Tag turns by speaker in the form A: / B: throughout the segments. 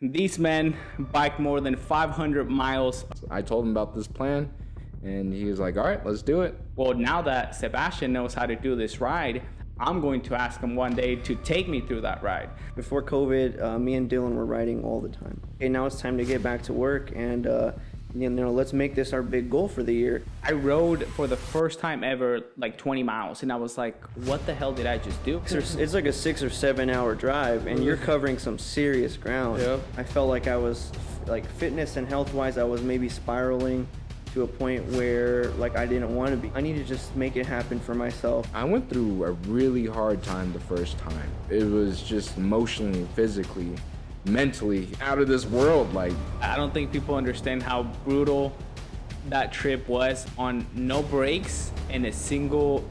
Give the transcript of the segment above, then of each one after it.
A: These men bike more than 500 miles.
B: I told him about this plan, and he was like, all right, let's do it.
A: Well, now that Sebastian knows how to do this ride, I'm going to ask him one day to take me through that ride.
C: Before COVID, me and Dylan were riding all the time. Okay, now it's time to get back to work, and let's make this our big goal for the year.
A: I rode for the first time ever like 20 miles, and I was like, what the hell did I just do?
C: It's like a 6 or 7 hour drive, and you're covering some serious ground.
B: Yep.
C: I felt like I was, like, fitness and health-wise, I was maybe spiraling to a point where, like, I didn't want to be. I need to just make it happen for myself.
B: I went through a really hard time the first time. It was just emotionally, physically, mentally out of this world. Like,
A: I don't think people understand how brutal that trip was on no brakes and a single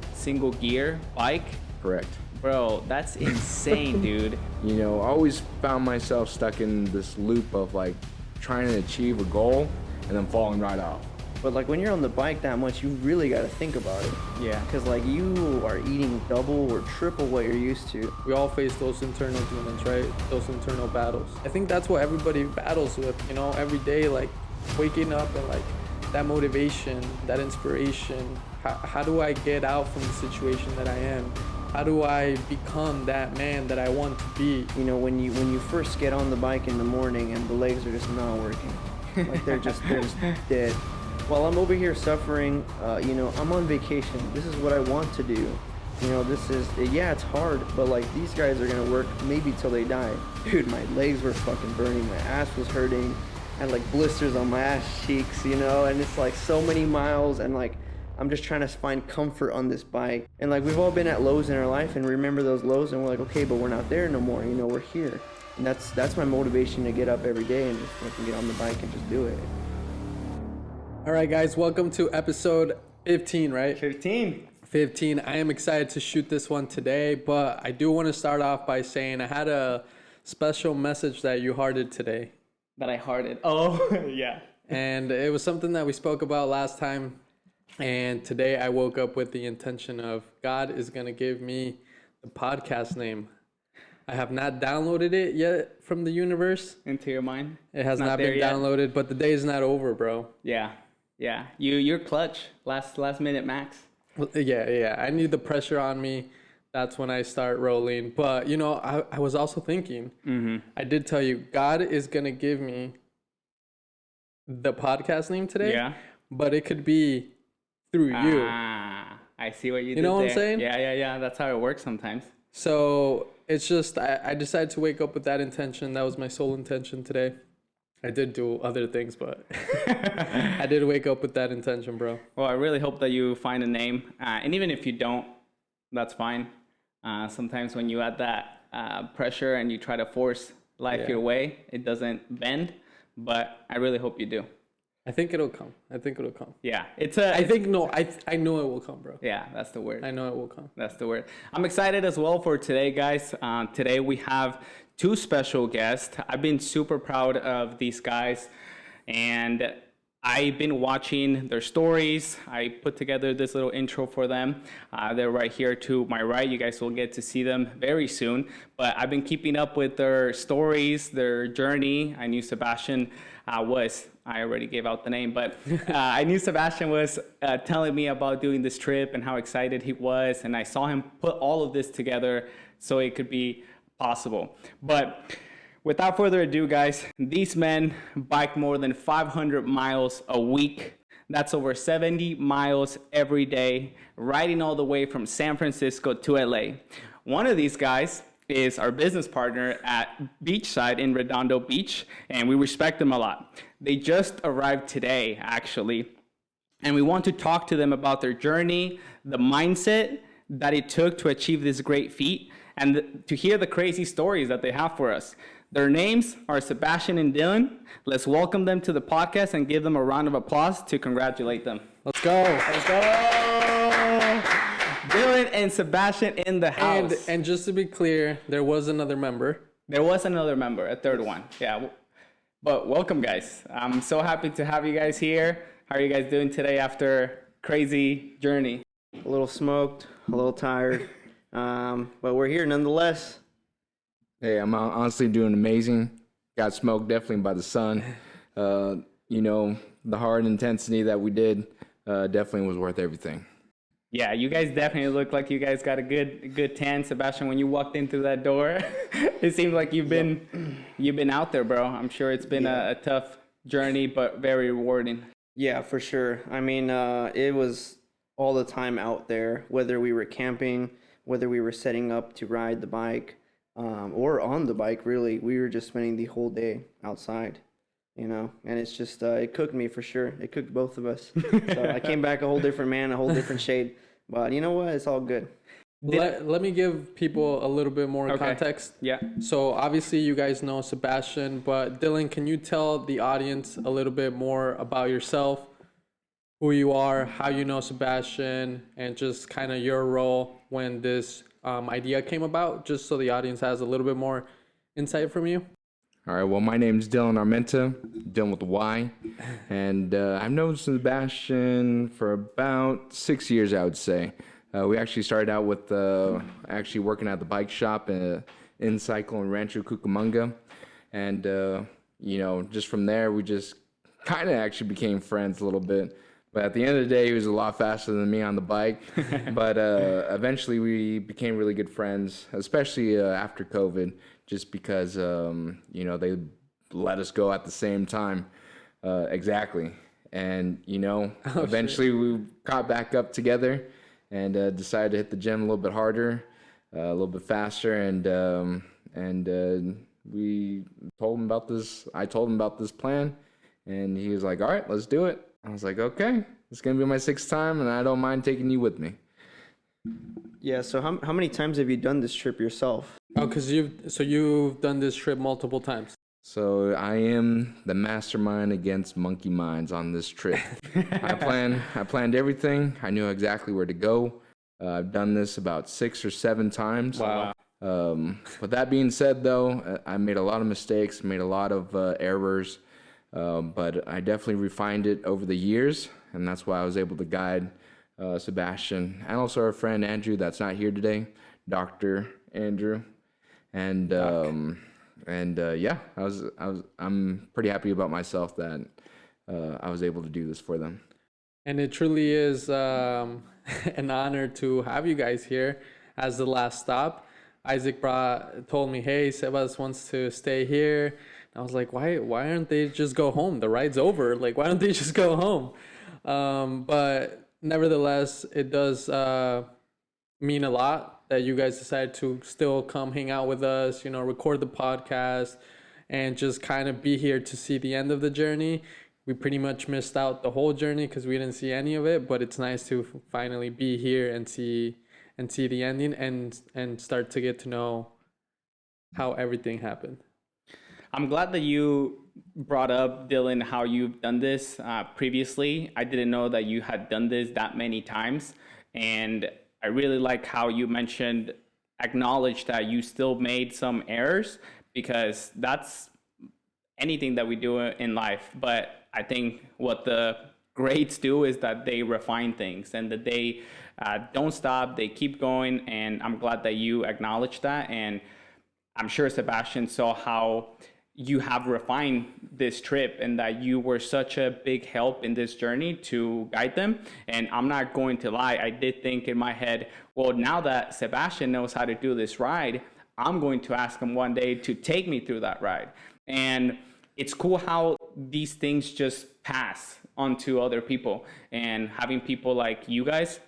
A: gear bike.
B: correct.
A: Bro, that's insane, dude.
B: You know, I always found myself stuck in this loop of like trying to achieve a goal and then falling right off.
C: But, like, when you're on the bike that much, you really got to think about it.
A: Yeah.
C: Because, like, you are eating double or triple what you're used to.
D: We all face those internal demons, right? Those internal battles. I think that's what everybody battles with, you know, every day, like waking up and like that motivation, that inspiration. How do I get out from the situation that I am? How do I become that man that I want to be?
C: You know, when you first get on the bike in the morning and the legs are just not working. Like, they're just dead. While I'm over here suffering, you know, I'm on vacation. This is what I want to do. You know, this is, yeah, it's hard, but, like, these guys are gonna work maybe till they die. Dude, my legs were fucking burning, my ass was hurting, I had, like, blisters on my ass cheeks, you know, and it's, like, so many miles, and, like, I'm just trying to find comfort on this bike. And, like, we've all been at lows in our life and remember those lows, and we're like, okay, but we're not there no more, you know, we're here. And that's my motivation to get up every day and just fucking get on the bike and just do it.
D: All right, guys, welcome to episode 15, right?
A: 15.
D: 15. I am excited to shoot this one today, but I do want to start off by saying I had a special message that you hearted today.
A: That I hearted. Oh, yeah.
D: And it was something that we spoke about last time. And today I woke up with the intention of God is going to give me the podcast name. I have not downloaded it yet from the universe.
A: Into your mind?
D: It has
A: Not
D: not
A: there
D: been
A: yet?
D: downloaded, but the day is not over, bro.
A: Yeah. Yeah. You're clutch. Last minute max.
D: Yeah. I need the pressure on me. That's when I start rolling. But, you know, I was also thinking, I did tell you, God is going to give me the podcast name today.
A: Yeah.
D: But it could be through you.
A: Ah, I see what you did.
D: You know what I'm
A: there.
D: saying?
A: Yeah. That's how it works sometimes.
D: So it's just, I decided to wake up with that intention. That was my sole intention today. I did do other things, but I did wake up with that intention, bro.
A: Well, I really hope that you find a name. And even if you don't, that's fine. Sometimes when you add that pressure and you try to force life your way, it doesn't bend. But I really hope you do.
D: I think it'll come.
A: Yeah.
D: I know it will come, bro.
A: Yeah, that's the word.
D: I know it will come.
A: That's the word. I'm excited as well for today, guys. Today we have two special guests. I've been super proud of these guys, and I've been watching their stories. I put together this little intro for them. They're right here to my right. You guys will get to see them very soon. But I've been keeping up with their stories, their journey. I knew Sebastian I already gave out the name, but I knew Sebastian was telling me about doing this trip and how excited he was. And I saw him put all of this together so it could be possible. But without further ado, guys, these men bike more than 500 miles a week. That's over 70 miles every day, riding all the way from San Francisco to LA. One of these guys is our business partner at Beachside in Redondo Beach, and we respect them a lot. They just arrived today, actually, and we want to talk to them about their journey, the mindset that it took to achieve this great feat, and to hear the crazy stories that they have for us. Their names are Sebastian and Dylan. Let's welcome them to the podcast and give them a round of applause to congratulate them.
D: Let's go.
A: Let's go! Dylan and Sebastian in the house.
D: And just to be clear, there was another member.
A: There was another member, a third one. Yeah. But welcome, guys. I'm so happy to have you guys here. How are you guys doing today after crazy journey?
C: A little smoked, a little tired, but we're here nonetheless.
B: Hey, I'm honestly doing amazing. got smoked definitely by the sun. You know, the hard intensity that we did definitely was worth everything.
A: Yeah, you guys definitely look like you guys got a good tan, Sebastian. When you walked in through that door, it seemed like you've been out there, bro. I'm sure it's been a tough journey, but very rewarding.
C: Yeah, for sure. I mean, it was all the time out there, whether we were camping, whether we were setting up to ride the bike, or on the bike, really. We were just spending the whole day outside, you know, and it's just, it cooked me for sure. It cooked both of us. So I came back a whole different man, a whole different shade. But you know what? It's all good.
D: Let me give people a little bit more context.
A: Yeah.
D: So obviously you guys know Sebastian, but Dylan, can you tell the audience a little bit more about yourself, who you are, how you know Sebastian, and just kind of your role when this idea came about, just so the audience has a little bit more insight from you?
B: All right, well, my name's Dylan Armenta, Dylan with the Y, and I've known Sebastian for about 6 years, I would say. We actually started out with actually working at the bike shop in Cycle and Rancho Cucamonga, and you know, just from there, we just kind of actually became friends a little bit. But at the end of the day, he was a lot faster than me on the bike. But eventually, we became really good friends, especially after COVID, just because, you know, they let us go at the same time. Exactly. And, you know, eventually we caught back up together and decided to hit the gym a little bit harder, a little bit faster. And we told him about this. I told him about this plan. And he was like, all right, let's do it. I was like, okay, it's going to be my 6th time, and I don't mind taking you with me.
C: Yeah, so how many times have you done this trip yourself?
D: Oh, because you've done this trip multiple times.
B: So I am the mastermind against monkey minds on this trip. I planned everything. I knew exactly where to go. I've done this about 6 or 7 times.
A: Wow.
B: With that being said, though, I made a lot of mistakes, made a lot of errors. But I definitely refined it over the years, and that's why I was able to guide Sebastian and also our friend Andrew that's not here today, Dr. Andrew, and yeah, I'm pretty happy about myself that I was able to do this for them.
D: And it truly is an honor to have you guys here as the last stop. Isaac told me, hey, Sebas wants to stay here. I was like, why aren't they just go home? The ride's over. Like, why don't they just go home? But nevertheless, it does mean a lot that you guys decided to still come hang out with us, you know, record the podcast and just kind of be here to see the end of the journey. We pretty much missed out the whole journey because we didn't see any of it, but it's nice to finally be here and see the ending and start to get to know how everything happened.
A: I'm glad that you brought up, Dylan, how you've done this previously. I didn't know that you had done this that many times. And I really like how you mentioned, acknowledge that you still made some errors, because that's anything that we do in life. But I think what the greats do is that they refine things and that they don't stop, they keep going. And I'm glad that you acknowledge that. And I'm sure Sebastian saw how you have refined this trip and that you were such a big help in this journey to guide them. And I'm not going to lie, I did think in my head, well, now that Sebastian knows how to do this ride, I'm going to ask him one day to take me through that ride. And it's cool how these things just pass on to other people, and having people like you guys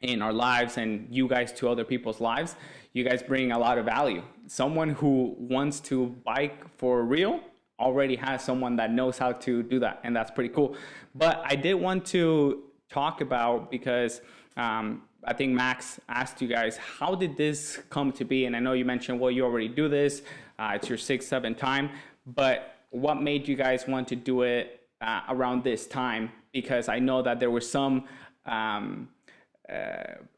A: in our lives and you guys to other people's lives, you guys bring a lot of value. Someone who wants to bike for real already has someone that knows how to do that, and that's pretty cool. But I did want to talk about, because I think Max asked you guys, how did this come to be? And I know you mentioned, well, you already do this. It's your 6th, 7th time. But what made you guys want to do it around this time? Because I know that there were some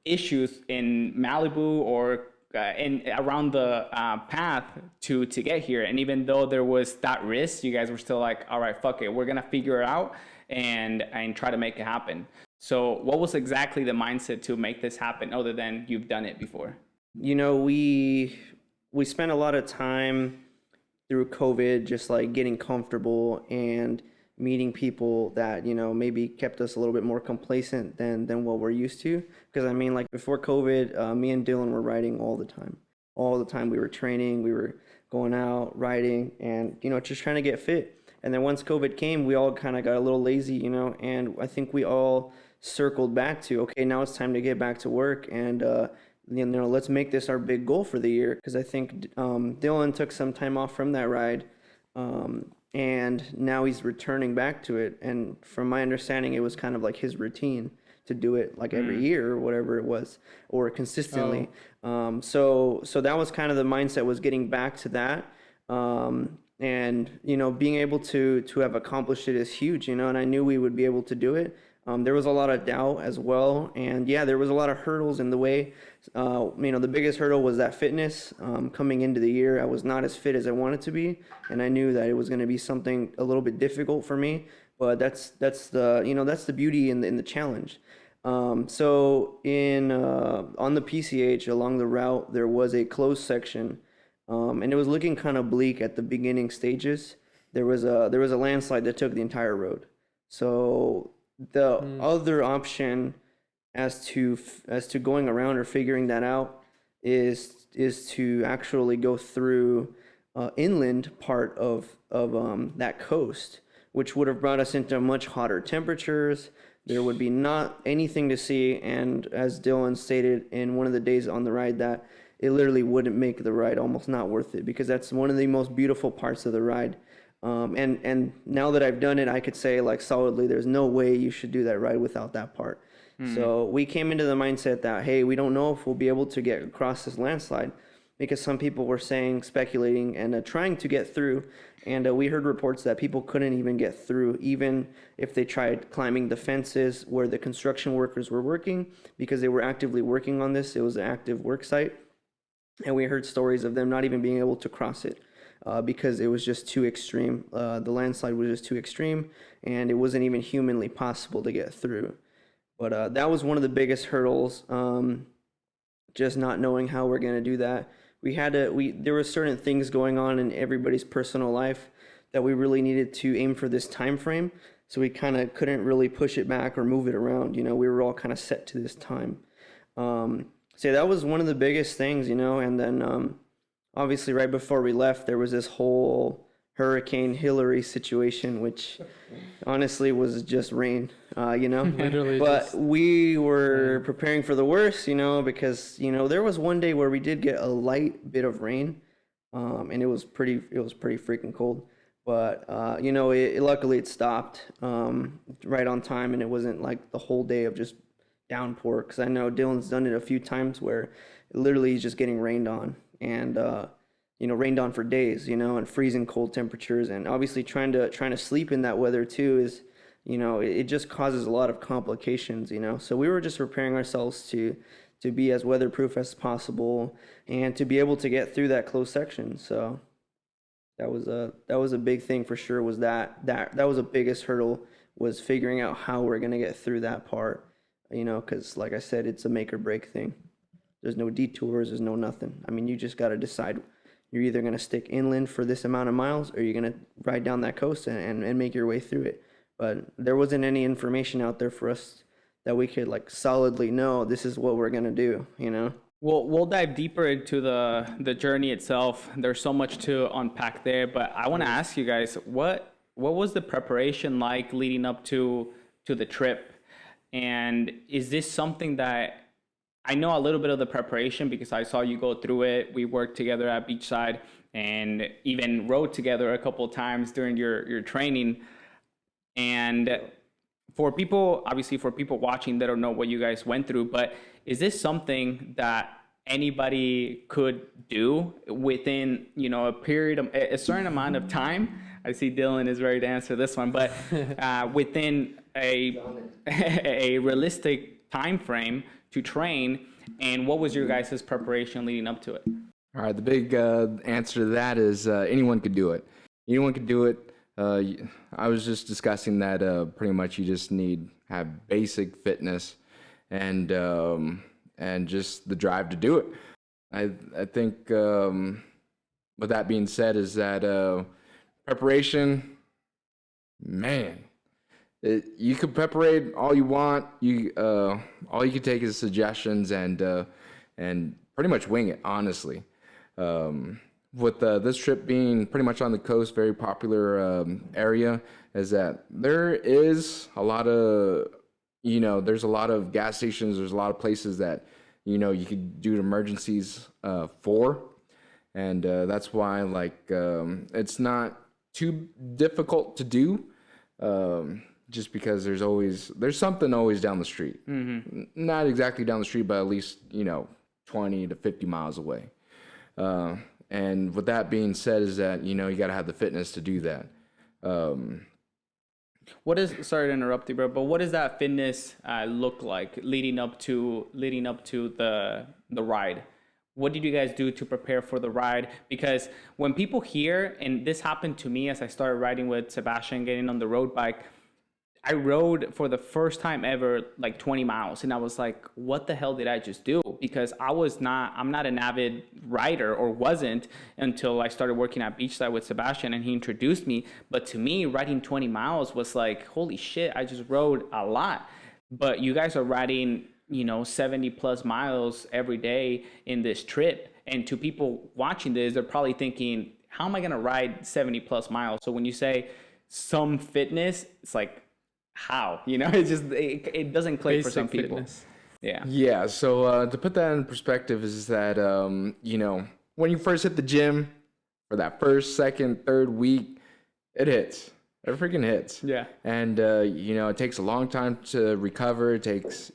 A: issues in Malibu or around the path to get here. And even though there was that risk, you guys were still like, all right, fuck it, we're going to figure it out and try to make it happen. So what was exactly the mindset to make this happen, other than you've done it before?
C: You know, we spent a lot of time through COVID, just like getting comfortable and meeting people that, you know, maybe kept us a little bit more complacent than what we're used to. Because I mean, like before COVID, me and Dylan were riding all the time. All the time we were training, we were going out, riding, and, you know, just trying to get fit. And then once COVID came, we all kind of got a little lazy, you know, and I think we all circled back to, okay, now it's time to get back to work and, you know, let's make this our big goal for the year. Because I think Dylan took some time off from that ride, and now he's returning back to it. And from my understanding, it was kind of like his routine to do it like every year or whatever it was, or consistently. So that was kind of the mindset, was getting back to that. And, you know, being able to have accomplished it is huge, you know, and I knew we would be able to do it. There was a lot of doubt as well. And yeah, there was a lot of hurdles in the way. You know, the biggest hurdle was that fitness. Coming into the year, I was not as fit as I wanted to be. And I knew that it was going to be something a little bit difficult for me. But that's the, you know, that's the beauty in the challenge. So on the PCH along the route, there was a closed section. And it was looking kind of bleak at the beginning stages. There was a landslide that took the entire road. So the other option as to going around or figuring that out is to actually go through inland part of that coast, which would have brought us into much hotter temperatures. There would be not anything to see, and as Dylan stated in one of the days on the ride, that it literally wouldn't make the ride almost not worth it, because that's one of the most beautiful parts of the ride. And now that I've done it, I could say like solidly, there's no way you should do that ride without that part. So we came into the mindset that, hey, we don't know if we'll be able to get across this landslide, because some people were saying, speculating, and trying to get through. And we heard reports that people couldn't even get through, even if they tried climbing the fences where the construction workers were working, because they were actively working on this. It was an active work site. And we heard stories of them not even being able to cross it because it was just too extreme. The landslide was just too extreme, and it wasn't even humanly possible to get through. But that was one of the biggest hurdles, just not knowing how we're going to do that. There were certain things going on in everybody's personal life that we really needed to aim for this time frame. So we kind of couldn't really push it back or move it around. You know, we were all kind of set to this time. So that was one of the biggest things, you know. And then obviously right before we left, there was this whole Hurricane Hillary situation, which honestly was just rain, you know.
D: Literally.
C: But we were preparing for the worst, you know, because, you know, there was one day where we did get a light bit of rain, and it was pretty freaking cold. But you know, luckily it stopped right on time, and it wasn't like the whole day of just downpour. Because I know Dylan's done it a few times where it literally is just getting rained on, and you know, rained on for days, you know, and freezing cold temperatures. And obviously trying to sleep in that weather too is, you know, it just causes a lot of complications, you know. So we were just preparing ourselves to be as weatherproof as possible and to be able to get through that closed section. So that was a big thing for sure. Was that was the biggest hurdle, was figuring out how we're gonna get through that part, you know, because like I said, it's a make or break thing. There's no detours, there's no nothing. I mean, you just got to decide. You're either going to stick inland for this amount of miles, or you're going to ride down that coast and make your way through it. But there wasn't any information out there for us that we could like solidly know this is what we're going to do, you know?
A: We'll dive deeper into the journey itself. There's so much to unpack there, but I want to ask you guys, what was the preparation like leading up to the trip? And is this something that, I know a little bit of the preparation because I saw you go through it. We worked together at Beachside and even rode together a couple of times during your training. And for people watching, they don't know what you guys went through, but is this something that anybody could do within, you know, a certain amount of time? I see Dylan is ready to answer this one, but within a realistic time frame to train, and what was your guys' preparation leading up to it?
B: All right, the big answer to that is anyone could do it. Anyone could do it. I was just discussing that pretty much you just have basic fitness and just the drive to do it. I think with that being said, is that preparation, man, you could preparate all you want. All you can take is suggestions and pretty much wing it, honestly. With this trip being pretty much on the coast, very popular area, is that there is a lot of, there's a lot of gas stations, there's a lot of places that, you could do emergencies for. And that's why, like, it's not too difficult to do, just because there's something always down the street. Not exactly down the street, but at least, 20 to 50 miles away. And with that being said, is that, you got to have the fitness to do that.
A: Sorry to interrupt you, bro, but what does that fitness look like leading up to the ride? What did you guys do to prepare for the ride? Because when people hear, and this happened to me as I started riding with Sebastian, getting on the road bike, I rode for the first time ever like 20 miles, and I was like, what the hell did I just do? Because I'm not an avid rider, or wasn't, until I started working at Beachside with Sebastian and he introduced me. But to me, riding 20 miles was like, holy shit, I just rode a lot. But you guys are riding, 70 plus miles every day in this trip. And to people watching this, they're probably thinking, how am I going to ride 70 plus miles? So when you say some fitness, it's like, how? It's just, it doesn't click for some people.
D: Fitness.
B: Yeah. So to put that in perspective, is that when you first hit the gym for that first, second, third week, it hits. It freaking hits.
A: Yeah.
B: And it takes a long time to recover. It takes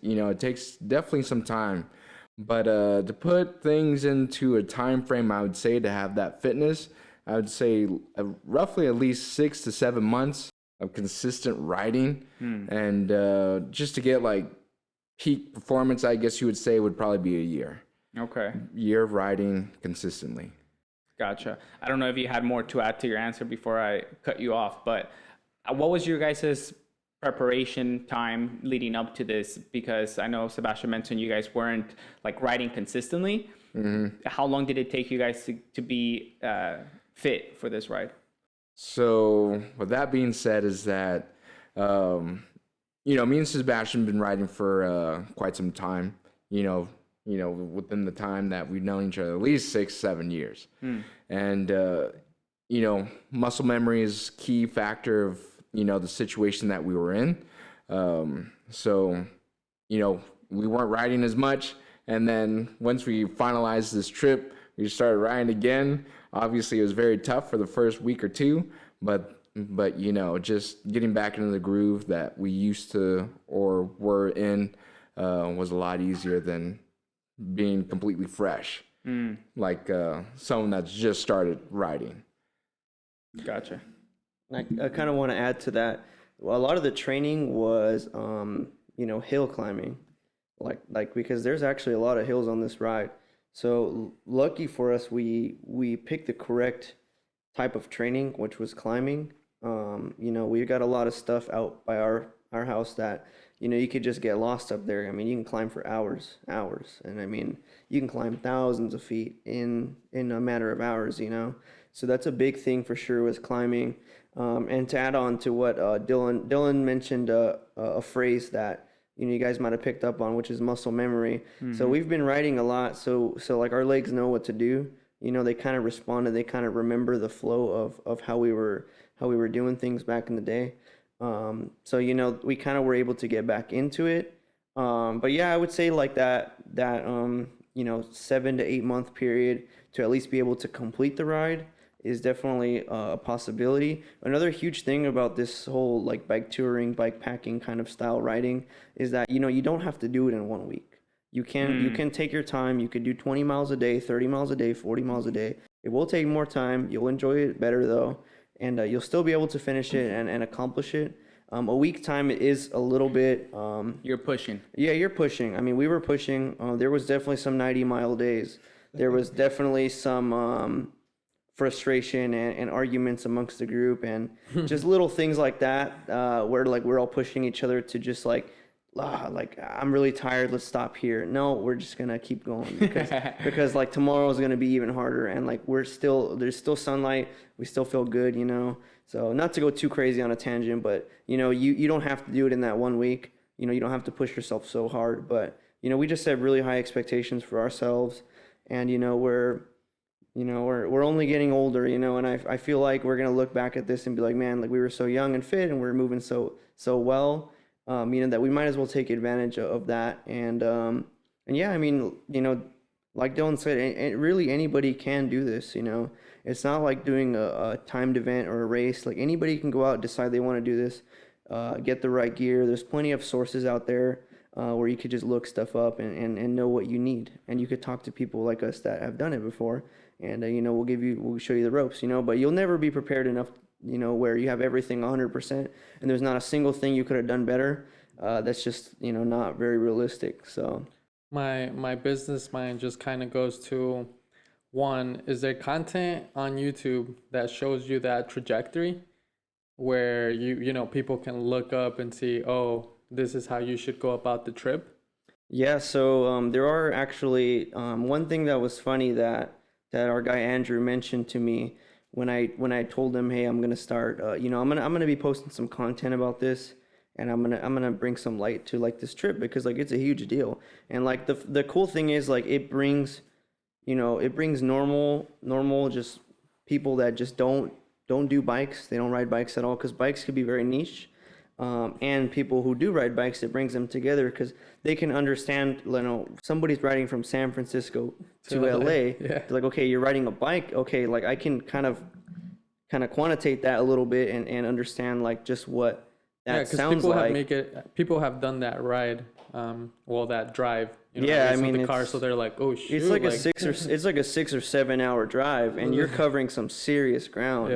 B: definitely some time. But to put things into a time frame, I would say, to have that fitness, I would say roughly at least 6 to 7 months of consistent riding. And just to get like peak performance, I guess you would say, would probably be a year.
A: Okay.
B: Year of riding consistently.
A: Gotcha. I don't know if you had more to add to your answer before I cut you off, but what was your guys' preparation time leading up to this? Because I know Sebastian mentioned you guys weren't like riding consistently. How long did it take you guys to be fit for this ride?
B: So with that being said, is that, me and Sebastian have been riding for quite some time, within the time that we've known each other, at least 6-7 years. And, muscle memory is key factor of, the situation that we were in. So, we weren't riding as much. And then once we finalized this trip, we started riding again. Obviously, it was very tough for the first week or two, but just getting back into the groove that we used to or were in was a lot easier than being completely fresh, like someone that's just started riding.
A: Gotcha.
C: I kind of want to add to that. Well, a lot of the training was, hill climbing, like because there's actually a lot of hills on this ride. So lucky for us, we picked the correct type of training, which was climbing. We got a lot of stuff out by our house that, you could just get lost up there. I mean, you can climb for hours. And I mean, you can climb thousands of feet in a matter of hours, So that's a big thing for sure, was climbing. And to add on to what Dylan mentioned, a phrase that, you guys might have picked up on, which is muscle memory. So we've been riding a lot. So like our legs know what to do. They kind of respond and they kind of remember the flow of how we were doing things back in the day. So we kind of were able to get back into it. But yeah, I would say like that 7 to 8 month period to at least be able to complete the ride is definitely a possibility. Another huge thing about this whole like bike touring, bike packing kind of style riding is that you don't have to do it in 1 week. You can take your time. You could do 20 miles a day, 30 miles a day, 40 miles a day. It will take more time. You'll enjoy it better though, and you'll still be able to finish it and accomplish it. A week time is a little bit.
A: You're pushing.
C: Yeah, you're pushing. I mean, we were pushing. There was definitely some 90-mile days. There was definitely some frustration and arguments amongst the group, and just little things like that, where like we're all pushing each other to just like like I'm really tired, let's stop here. No, we're just gonna keep going because like tomorrow is gonna be even harder, and like there's still sunlight, we still feel good, you know. So not to go too crazy on a tangent, but you know, you don't have to do it in that 1 week. You know, you don't have to push yourself so hard, but you know, we just have really high expectations for ourselves, and you know, we're only getting older, you know, and I feel like we're gonna look back at this and be like, man, like we were so young and fit, and we're moving so well, you know, that we might as well take advantage of that, and yeah, I mean, you know, like Dylan said, really anybody can do this, you know. It's not like doing a timed event or a race. Like anybody can go out and decide they want to do this, get the right gear. There's plenty of sources out there where you could just look stuff up and know what you need. And you could talk to people like us that have done it before. And, you know, we'll show you the ropes, you know, but you'll never be prepared enough, you know, where you have everything 100% and there's not a single thing you could have done better. That's just, you know, not very realistic. So
D: My business mind just kind of goes to, one, is there content on YouTube that shows you that trajectory where you know, people can look up and see, oh, this is how you should go about the trip?
C: yeah, so there are actually one thing that was funny that our guy Andrew mentioned to me when I told him, hey, I'm gonna start, you know, I'm gonna be posting some content about this, and I'm gonna bring some light to like this trip because like it's a huge deal, and like the cool thing is like it brings, you know, it brings normal just people that just don't do bikes, they don't ride bikes at all, because bikes could be very niche. And people who do ride bikes, it brings them together because they can understand, you know, somebody's riding from San Francisco to LA.
D: Yeah.
C: They're like, okay, you're riding a bike. Okay, like I can kind of quantitate that a little bit and understand like just what that sounds like.
D: People have done that ride, well, that drive. You know,
C: Yeah, I
D: with
C: mean,
D: the car, so they're like, oh shoot,
C: it's like a 6 or 7 hour drive, and you're covering some serious ground.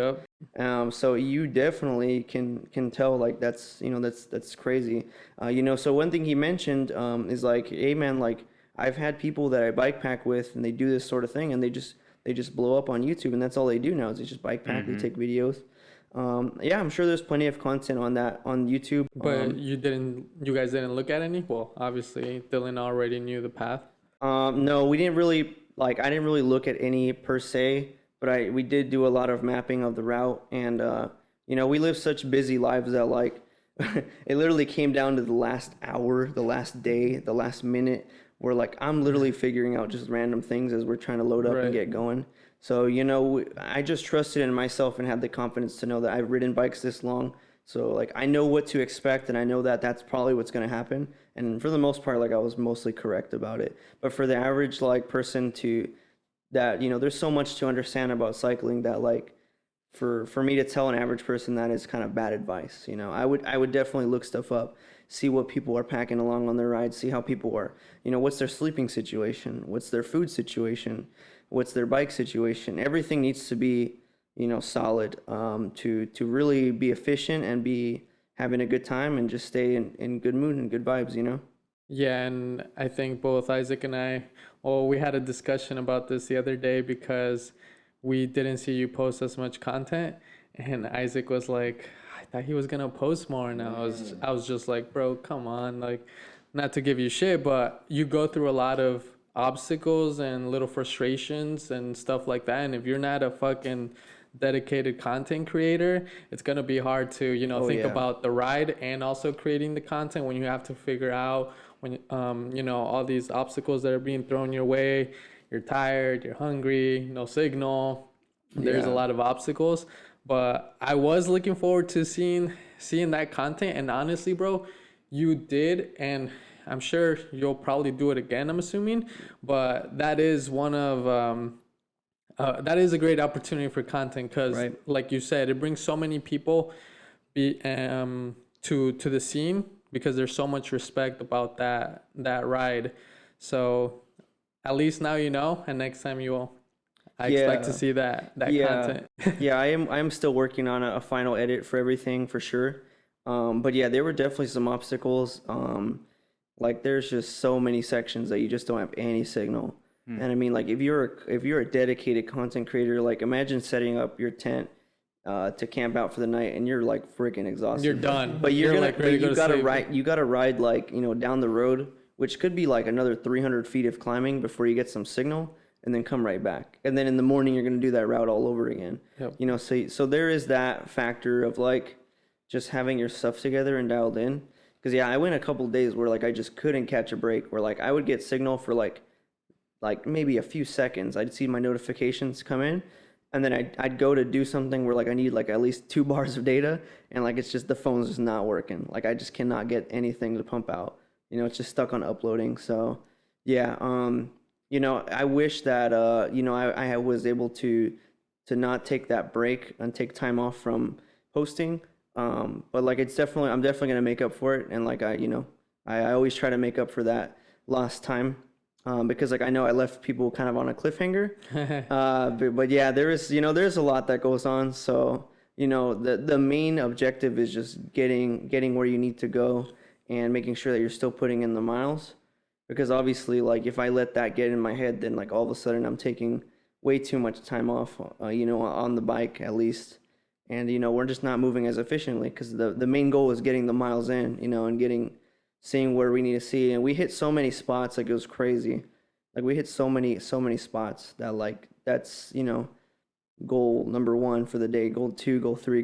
D: Yep.
C: So you definitely can tell like that's, you know, that's crazy. You know, so one thing he mentioned is like, hey man, like I've had people that I bike pack with, and they do this sort of thing, and they just blow up on YouTube, and that's all they do now is they just bike pack, they take videos. Yeah, I'm sure there's plenty of content on that on YouTube.
D: But you guys didn't look at any? Well, obviously Dylan already knew the path.
C: No, we didn't really like. I didn't really look at any per se, but we did do a lot of mapping of the route, and you know, we live such busy lives that like it literally came down to the last hour, the last day, the last minute, where like I'm literally figuring out just random things as we're trying to load up and get going. So, you know, I just trusted in myself and had the confidence to know that I've ridden bikes this long. So, like, I know what to expect, and I know that that's probably what's going to happen. And for the most part, like, I was mostly correct about it. But for the average, like, person that, you know, there's so much to understand about cycling that, like, for me to tell an average person that is kind of bad advice. You know, I would definitely look stuff up, see what people are packing along on their rides, see how people are, you know, what's their sleeping situation, what's their food situation, what's their bike situation. Everything needs to be, you know, solid to really be efficient and be having a good time and just stay in good mood and good vibes, you know?
D: Yeah, and I think both Isaac and I, well, we had a discussion about this the other day because we didn't see you post as much content, and Isaac was like, I thought he was gonna post more, and I was just like, bro, come on, like, not to give you shit, but you go through a lot of obstacles and little frustrations and stuff like that, and if you're not a fucking dedicated content creator, it's gonna be hard to, you know, think about the ride and also creating the content when you have to figure out when you know, all these obstacles that are being thrown your way. You're tired, you're hungry, no signal, there's a lot of obstacles. But I was looking forward to seeing that content, and honestly, bro, you did, and I'm sure you'll probably do it again, I'm assuming, but that is one of that is a great opportunity for content because, like you said, it brings so many people to the scene because there's so much respect about that ride. So at least now you know, and next time you will. I expect to see that content.
C: Yeah, I'm still working on a final edit for everything for sure. But yeah, there were definitely some obstacles. Like there's just so many sections that you just don't have any signal. And I mean, like if you're a dedicated content creator, like imagine setting up your tent to camp out for the night, and you're like freaking exhausted.
D: You're done.
C: But you're gonna,
D: like ready
C: but
D: to
C: you
D: go to
C: gotta
D: sleep.
C: ride. You gotta ride like down the road, which could be like another 300 feet of climbing before you get some signal, and then come right back. And then in the morning, you're gonna do that route all over again.
D: Yep.
C: So there is that factor of like just having your stuff together and dialed in. Because yeah, I went a couple days where like I just couldn't catch a break. Where like I would get signal for like maybe a few seconds. I'd see my notifications come in, and then I'd go to do something where like I need like at least 2 bars of data, and like it's just the phone's just not working. Like I just cannot get anything to pump out. It's just stuck on uploading. So yeah, I wish that I was able to not take that break and take time off from posting. But like I'm definitely gonna make up for it, and like I always try to make up for that lost time, because like I know I left people kind of on a cliffhanger. But yeah, there's a lot that goes on. So the main objective is just getting where you need to go and making sure that you're still putting in the miles, because obviously like if I let that get in my head, then like all of a sudden I'm taking way too much time off, on the bike at least. And we're just not moving as efficiently, because the main goal is getting the miles in, and seeing where we need to see. And we hit so many spots, like it was crazy. Like we hit so many spots that like that's goal number 1 for the day, goal 2, goal 3,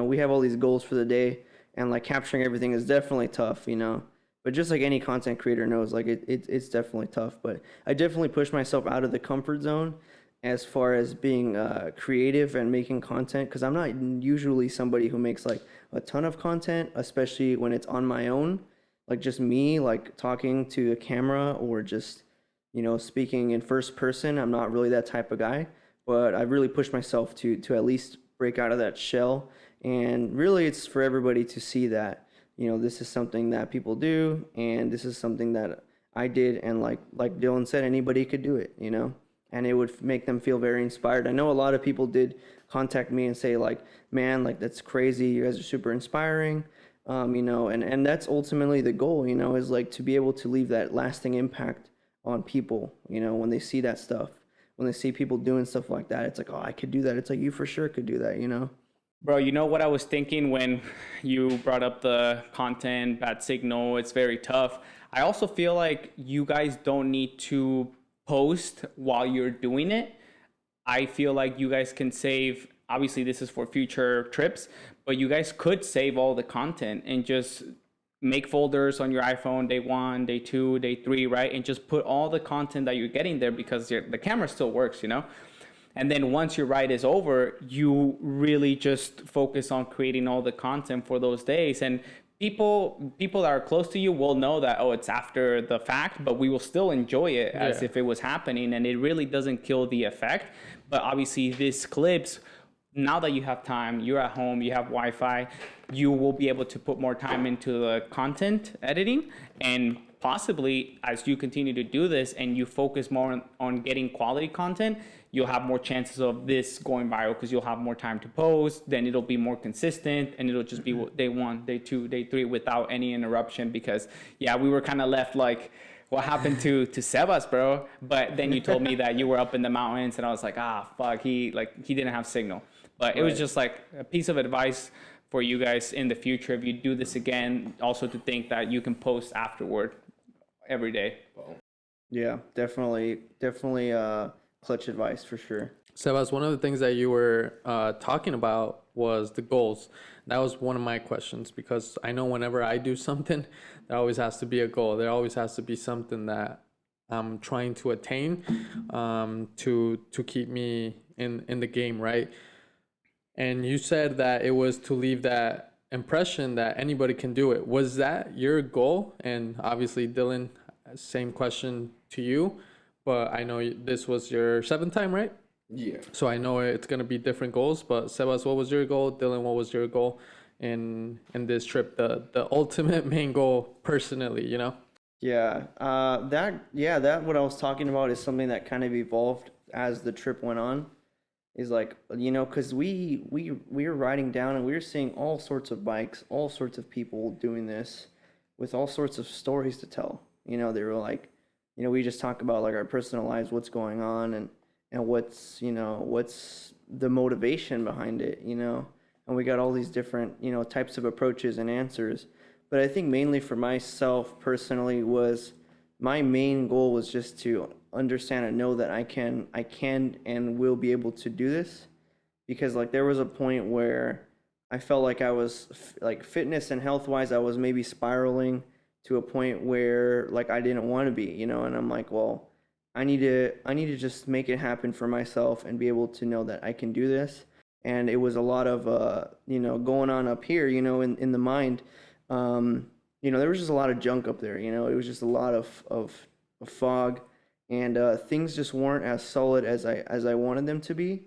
C: we have all these goals for the day, and like capturing everything is definitely tough. But just like any content creator knows, like it's definitely tough. But I definitely push myself out of the comfort zone as far as being creative and making content, because I'm not usually somebody who makes like a ton of content, especially when it's on my own, like just me like talking to a camera or just speaking in first person. I'm not really that type of guy, but I really pushed myself to at least break out of that shell. And really it's for everybody to see that this is something that people do, and this is something that I did, and like Dylan said, anybody could do it, and it would make them feel very inspired. I know a lot of people did contact me and say like, man, like that's crazy, you guys are super inspiring, and that's ultimately the goal, is like to be able to leave that lasting impact on people, when they see that stuff, when they see people doing stuff like that. It's like, oh, I could do that. It's like, you for sure could do that.
A: Bro, you know what I was thinking when you brought up the content, bad signal, it's very tough. I also feel like you guys don't need to post while you're doing it. I feel like you guys can save, obviously this is for future trips, but you guys could save all the content and just make folders on your iPhone, day 1, day 2, day 3, right? And just put all the content that you're getting there, because the camera still works, And then once your ride is over, you really just focus on creating all the content for those days. And people that are close to you will know that, oh, it's after the fact, but we will still enjoy it as if it was happening. And it really doesn't kill the effect. But obviously these clips, now that you have time, you're at home, you have Wi-Fi, you will be able to put more time into the content editing. And possibly as you continue to do this and you focus more on getting quality content, you'll have more chances of this going viral, because you'll have more time to post. Then it'll be more consistent, and it'll just be day 1, day 2, day 3 without any interruption. Because yeah, we were kind of left like, what happened to Sebas, bro? But then you told me that you were up in the mountains, and I was like, fuck, he didn't have signal. But it was just like a piece of advice for you guys in the future, if you do this again, also to think that you can post afterward every day.
C: Yeah, definitely clutch advice for sure.
D: Sebas, one of the things that you were talking about was the goals. That was one of my questions, because I know whenever I do something, there always has to be a goal. There always has to be something that I'm trying to attain, to keep me in the game, right? And you said that it was to leave that impression that anybody can do it. Was that your goal? And obviously, Dylan, same question to you, but I know this was your 7th time, right?
B: Yeah.
D: So I know it's going to be different goals, but Sebas, what was your goal? Dylan, what was your goal in this trip? The ultimate main goal personally,
C: Yeah, that what I was talking about is something that kind of evolved as the trip went on. Is like, because we were riding down and we were seeing all sorts of bikes, all sorts of people doing this with all sorts of stories to tell. They were like, we just talk about like our personal lives, what's going on, and what's the motivation behind it, you know. And we got all these different, you know, types of approaches and answers. But I think mainly for myself personally was my main goal was just to understand and know that I can and will be able to do this, because like there was a point where I felt like I was like fitness and health wise I was maybe spiraling to a point where like I didn't want to be, you know, and I'm like, well, I need to just make it happen for myself and be able to know that I can do this. And it was a lot of you know, going on up here, you know, in the mind. You know, there was just a lot of junk up there, you know. It was just a lot of fog, and things just weren't as solid as I wanted them to be.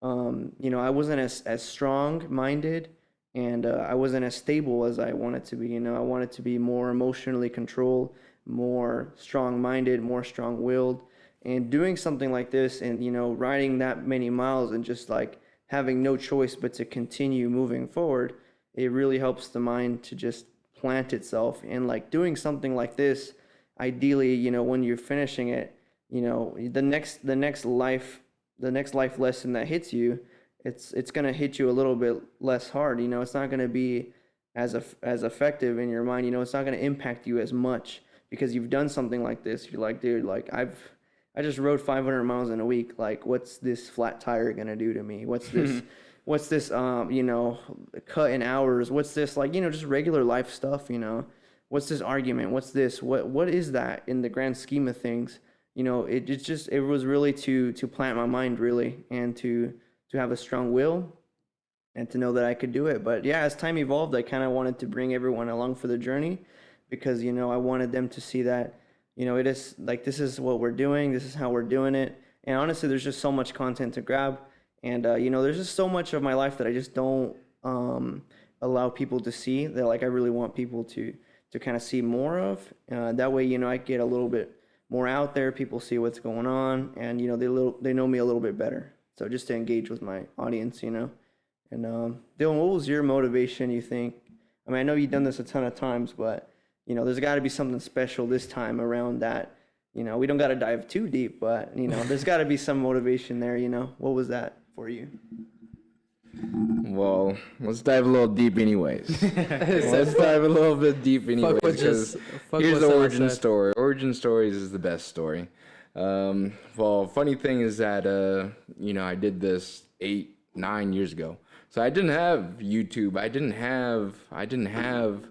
C: You know, I wasn't as strong minded, and I wasn't as stable as I wanted to be. You know, I wanted to be more emotionally controlled, more strong minded, more strong willed. And doing something like this, and you know, riding that many miles and just like having no choice but to continue moving forward, it really helps the mind to just plant itself. And like doing something like this, ideally, you know, when you're finishing it, you know, the next life lesson that hits you, it's going to hit you a little bit less hard. You know, it's not going to be as effective in your mind. You know, it's not going to impact you as much because you've done something like this. You're like, dude, like I just rode 500 miles in a week. Like, what's this flat tire going to do to me? What's this what's this you know, cut in hours? What's this, like, you know, just regular life stuff, you know? What's this argument? What's this? What is that in the grand scheme of things? You know, it was really to plant my mind, really, and to have a strong will and to know that I could do it. But yeah, as time evolved, I kind of wanted to bring everyone along for the journey, because, you know, I wanted them to see that, you know, it is like, this is what we're doing, this is how we're doing it. And honestly, there's just so much content to grab. And, you know, there's just so much of my life that I just don't allow people to see, that like I really want people to kind of see more of. That way, you know, I get a little bit more out there, people see what's going on, and, you know, they know me a little bit better. So just to engage with my audience, you know. And Dylan, what was your motivation, you think? I mean, I know you've done this a ton of times, but, you know, there's got to be something special this time around that. You know, we don't got to dive too deep, but, you know, there's got to be some motivation there, you know. What was that for you?
B: Well, let's dive a little deep anyways. Let's dive a little bit deep anyways, because here's the origin story. Origin stories is the best story. Well, funny thing is that, you know, I did this 8-9 years ago. So I didn't have YouTube. I didn't have,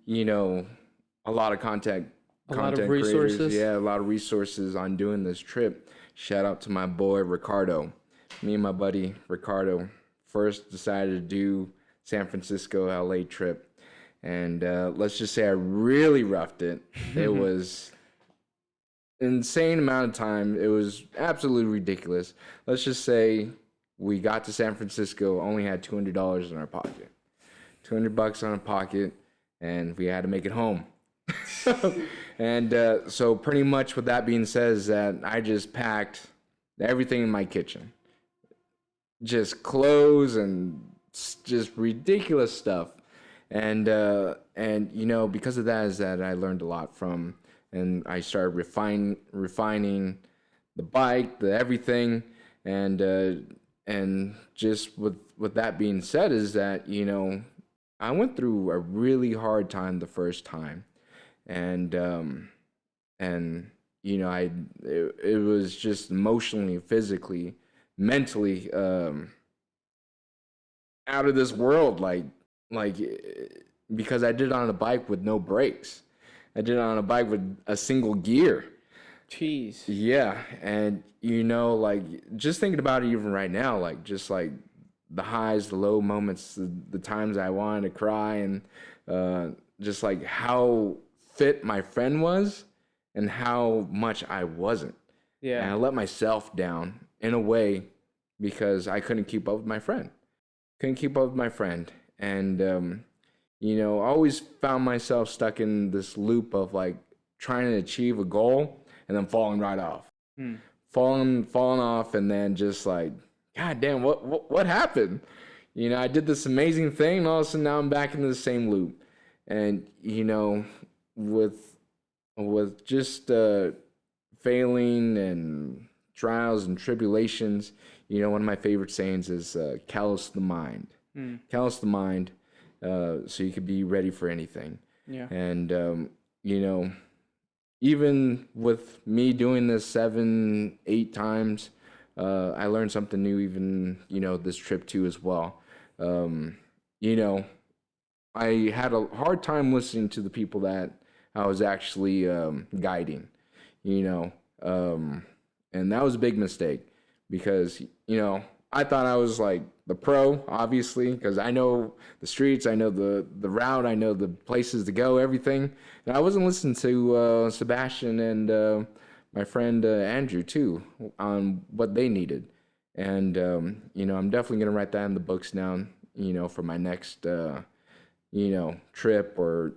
B: you know, a lot of content
D: resources.
B: Creators. Yeah, a lot of resources on doing this trip. Shout out to my boy, Ricardo. Me and my buddy, Ricardo, first decided to do San Francisco, LA trip. And let's just say I really roughed it. It was insane amount of time. It was absolutely ridiculous. Let's just say we got to San Francisco, only had $200 in our pocket. $200 on our pocket, and we had to make it home. And so pretty much with that being said is that I just packed everything in my kitchen. Just clothes and just ridiculous stuff. And you know, because of that is that I learned a lot from, and I started refining the bike, the everything. And just with that being said is that, you know, I went through a really hard time the first time. And you know, it was just emotionally, physically, mentally out of this world, like because I did it on a bike with no brakes. I did it on a bike with a single gear.
A: Jeez.
B: Yeah, and you know, like just thinking about it even right now, like just like the highs, the low moments, the times I wanted to cry, and just like how fit my friend was and how much I wasn't.
A: Yeah.
B: And I let myself down in a way because I couldn't keep up with my friend. And, you know, I always found myself stuck in this loop of like trying to achieve a goal and then falling right off. Falling off, and then just like, God damn, what happened? You know, I did this amazing thing, and all of a sudden now I'm back into the same loop. And, you know, with just failing and trials and tribulations, one of my favorite sayings is callous the mind. Callous the mind, so you could be ready for anything.
A: Yeah.
B: And, even with me doing this 7, 8 times, I learned something new even, this trip too as well. I had a hard time listening to the people that I was actually guiding, and that was a big mistake because, I thought I was like the pro, obviously, because I know the streets, I know the route, I know the places to go, everything. And I wasn't listening to Sebastian and my friend Andrew too on what they needed. And I'm definitely gonna write that in the books now, for my next trip, or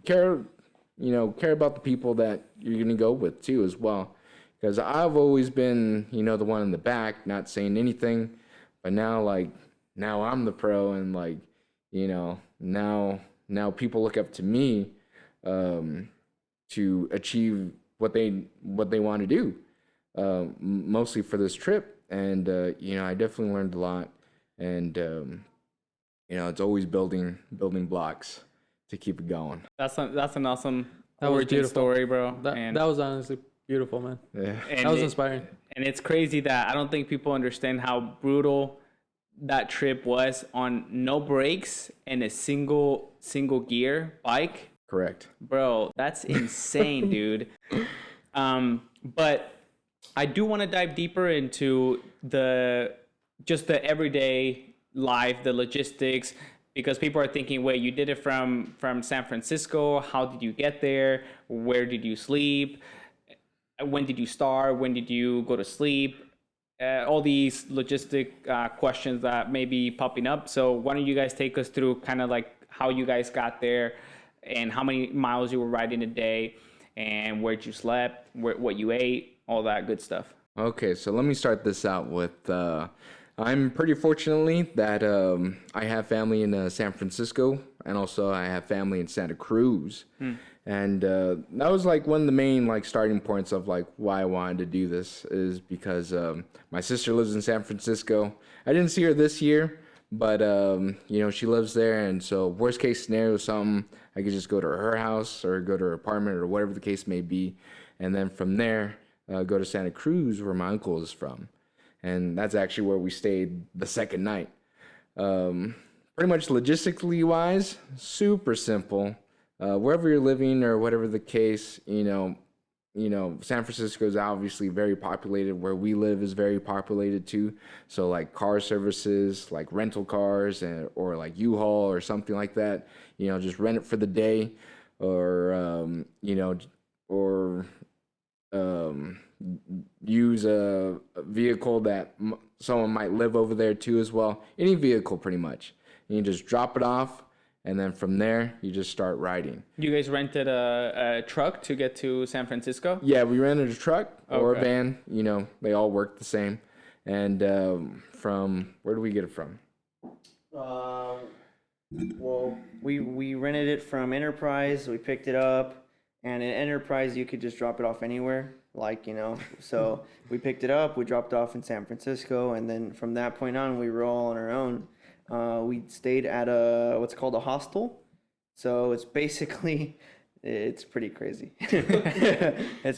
B: care about the people that you're gonna go with too as well. Because I've always been, the one in the back, not saying anything, but now I'm the pro, and now people look up to me to achieve what they want to do, mostly for this trip. And I definitely learned a lot, and it's always building blocks to keep it going.
A: That's an awesome
D: That was
A: origin
D: beautiful.
A: story, bro.
D: That was honestly beautiful, man.
B: Yeah.
A: And
D: That was inspiring.
A: And it's crazy that I don't think people understand how brutal that trip was on no brakes and a single gear bike.
B: Correct.
A: Bro, that's insane, dude. But I do want to dive deeper into the everyday life, the logistics, because people are thinking, wait, you did it from San Francisco. How did you get there? Where did you sleep? When did you start? When did you go to sleep? All these logistic questions that may be popping up. So why don't you guys take us through kind of like how you guys got there and how many miles you were riding a day and where you slept, what you ate, all that good stuff.
B: Okay, so let me start this out with, I'm pretty fortunately that I have family in San Francisco, and also I have family in Santa Cruz. And that was like one of the main starting points of why I wanted to do this, is because my sister lives in San Francisco. I didn't see her this year, but she lives there, and so worst case scenario, something I could just go to her house or go to her apartment or whatever the case may be, and then from there go to Santa Cruz where my uncle is from, and that's actually where we stayed the second night. Pretty much logistically wise, super simple. Wherever you're living or whatever the case, San Francisco is obviously very populated. Where we live is very populated too. So car services, rental cars, or U-Haul or something like that, just rent it for the day, or use a vehicle that someone might live over there too as well. Any vehicle pretty much. You can just drop it off. And then from there, you just start riding.
A: You guys rented a truck to get to San Francisco?
B: Yeah, we rented a truck or a
A: Okay.
B: van. They all work the same. And from, where do we get it from?
C: Well, we rented it from Enterprise. We picked it up, and in Enterprise you could just drop it off anywhere, So we picked it up. We dropped it off in San Francisco, and then from that point on, we were all on our own. We stayed at what's called a hostel. So it's pretty crazy. It's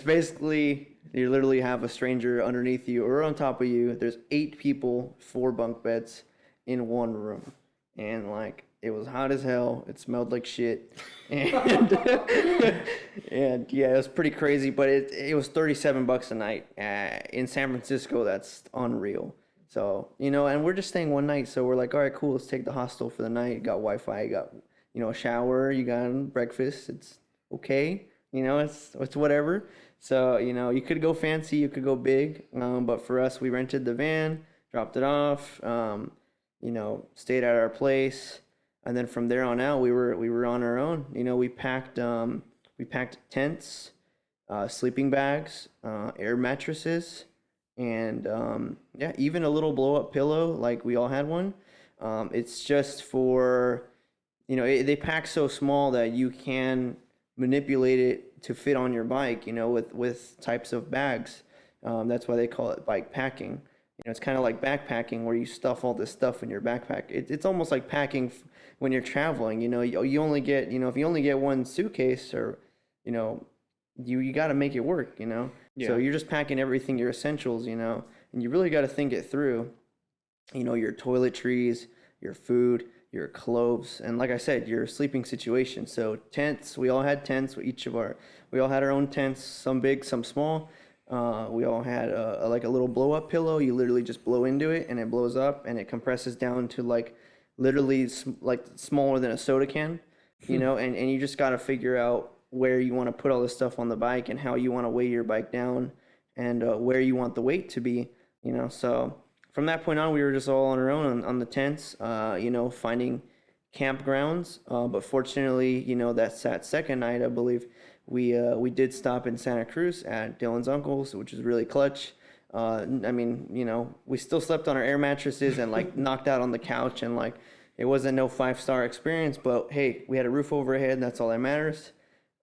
C: basically, you literally have a stranger underneath you or on top of you. There's 8 people, 4 bunk beds in one room. And it was hot as hell. It smelled like shit. And, and yeah, it was pretty crazy, but it was $37 a night. In San Francisco, that's unreal. So, and we're just staying one night. So we're like, all right, cool. Let's take the hostel for the night. You got Wi-Fi, you got, a shower, you got breakfast. It's okay. It's whatever. So, you could go fancy, you could go big. But for us, we rented the van, dropped it off, stayed at our place. And then from there on out, we were on our own. We packed tents, sleeping bags, air mattresses, and even a little blow up pillow. We all had one. It's just for, they pack so small that you can manipulate it to fit on your bike, with types of bags. That's why they call it bike packing. it's kind of like backpacking where you stuff all this stuff in your backpack. It's almost like packing when you're traveling. You only get, if you only get one suitcase, or, you got to make it work.
A: Yeah.
C: So you're just packing everything, your essentials, and you really got to think it through. Your toiletries, your food, your clothes, and like I said, your sleeping situation. So tents, we all had tents. We all had our own tents, some big, some small. We all had like a little blow up pillow. You literally just blow into it and it blows up and it compresses down to like literally like smaller than a soda can, and you just got to figure out where you want to put all this stuff on the bike and how you want to weigh your bike down, and where you want the weight to be, so from that point on, we were just all on our own on the tents, finding campgrounds. But fortunately, that second night, I believe, we did stop in Santa Cruz at Dylan's uncle's, which is really clutch. We still slept on our air mattresses and like knocked out on the couch, and like it wasn't no 5-star experience, but hey, we had a roof overhead, and that's all that matters.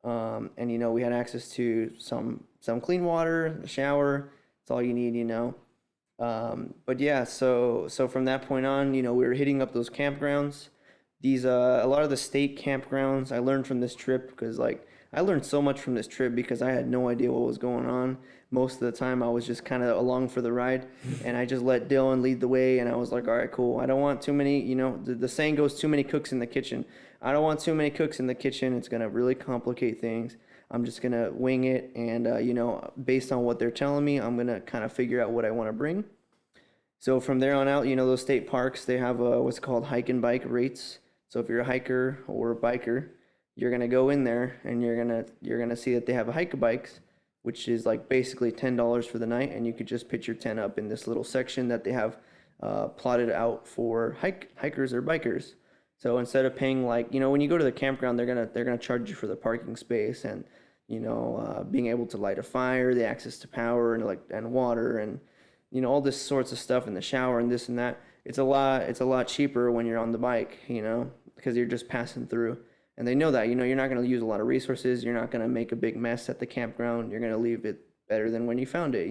C: And we had access to some clean water, a shower. That's all you need, But yeah, so from that point on, we were hitting up those campgrounds. These a lot of the state campgrounds I learned from this trip, because like I learned so much from this trip because I had no idea what was going on. Most of the time I was just kind of along for the ride, and I just let Dylan lead the way, and I was like, all right, cool. I don't want too many, the saying goes, too many cooks in the kitchen. I don't want too many cooks in the kitchen. It's going to really complicate things. I'm just going to wing it, and based on what they're telling me, I'm going to kind of figure out what I want to bring. So from there on out, those state parks, they have what's called hike and bike rates. So if you're a hiker or a biker, you're gonna go in there and you're gonna see that they have a hike bikes, which is like basically $10 for the night, and you could just pitch your tent up in this little section that they have plotted out for hikers or bikers. So instead of paying like, when you go to the campground, they're gonna charge you for the parking space and being able to light a fire, the access to power and water and all this sorts of stuff in the shower and this and that. It's a lot cheaper when you're on the bike, because you're just passing through. And they know that, you're not going to use a lot of resources. You're not going to make a big mess at the campground. You're going to leave it better than when you found it,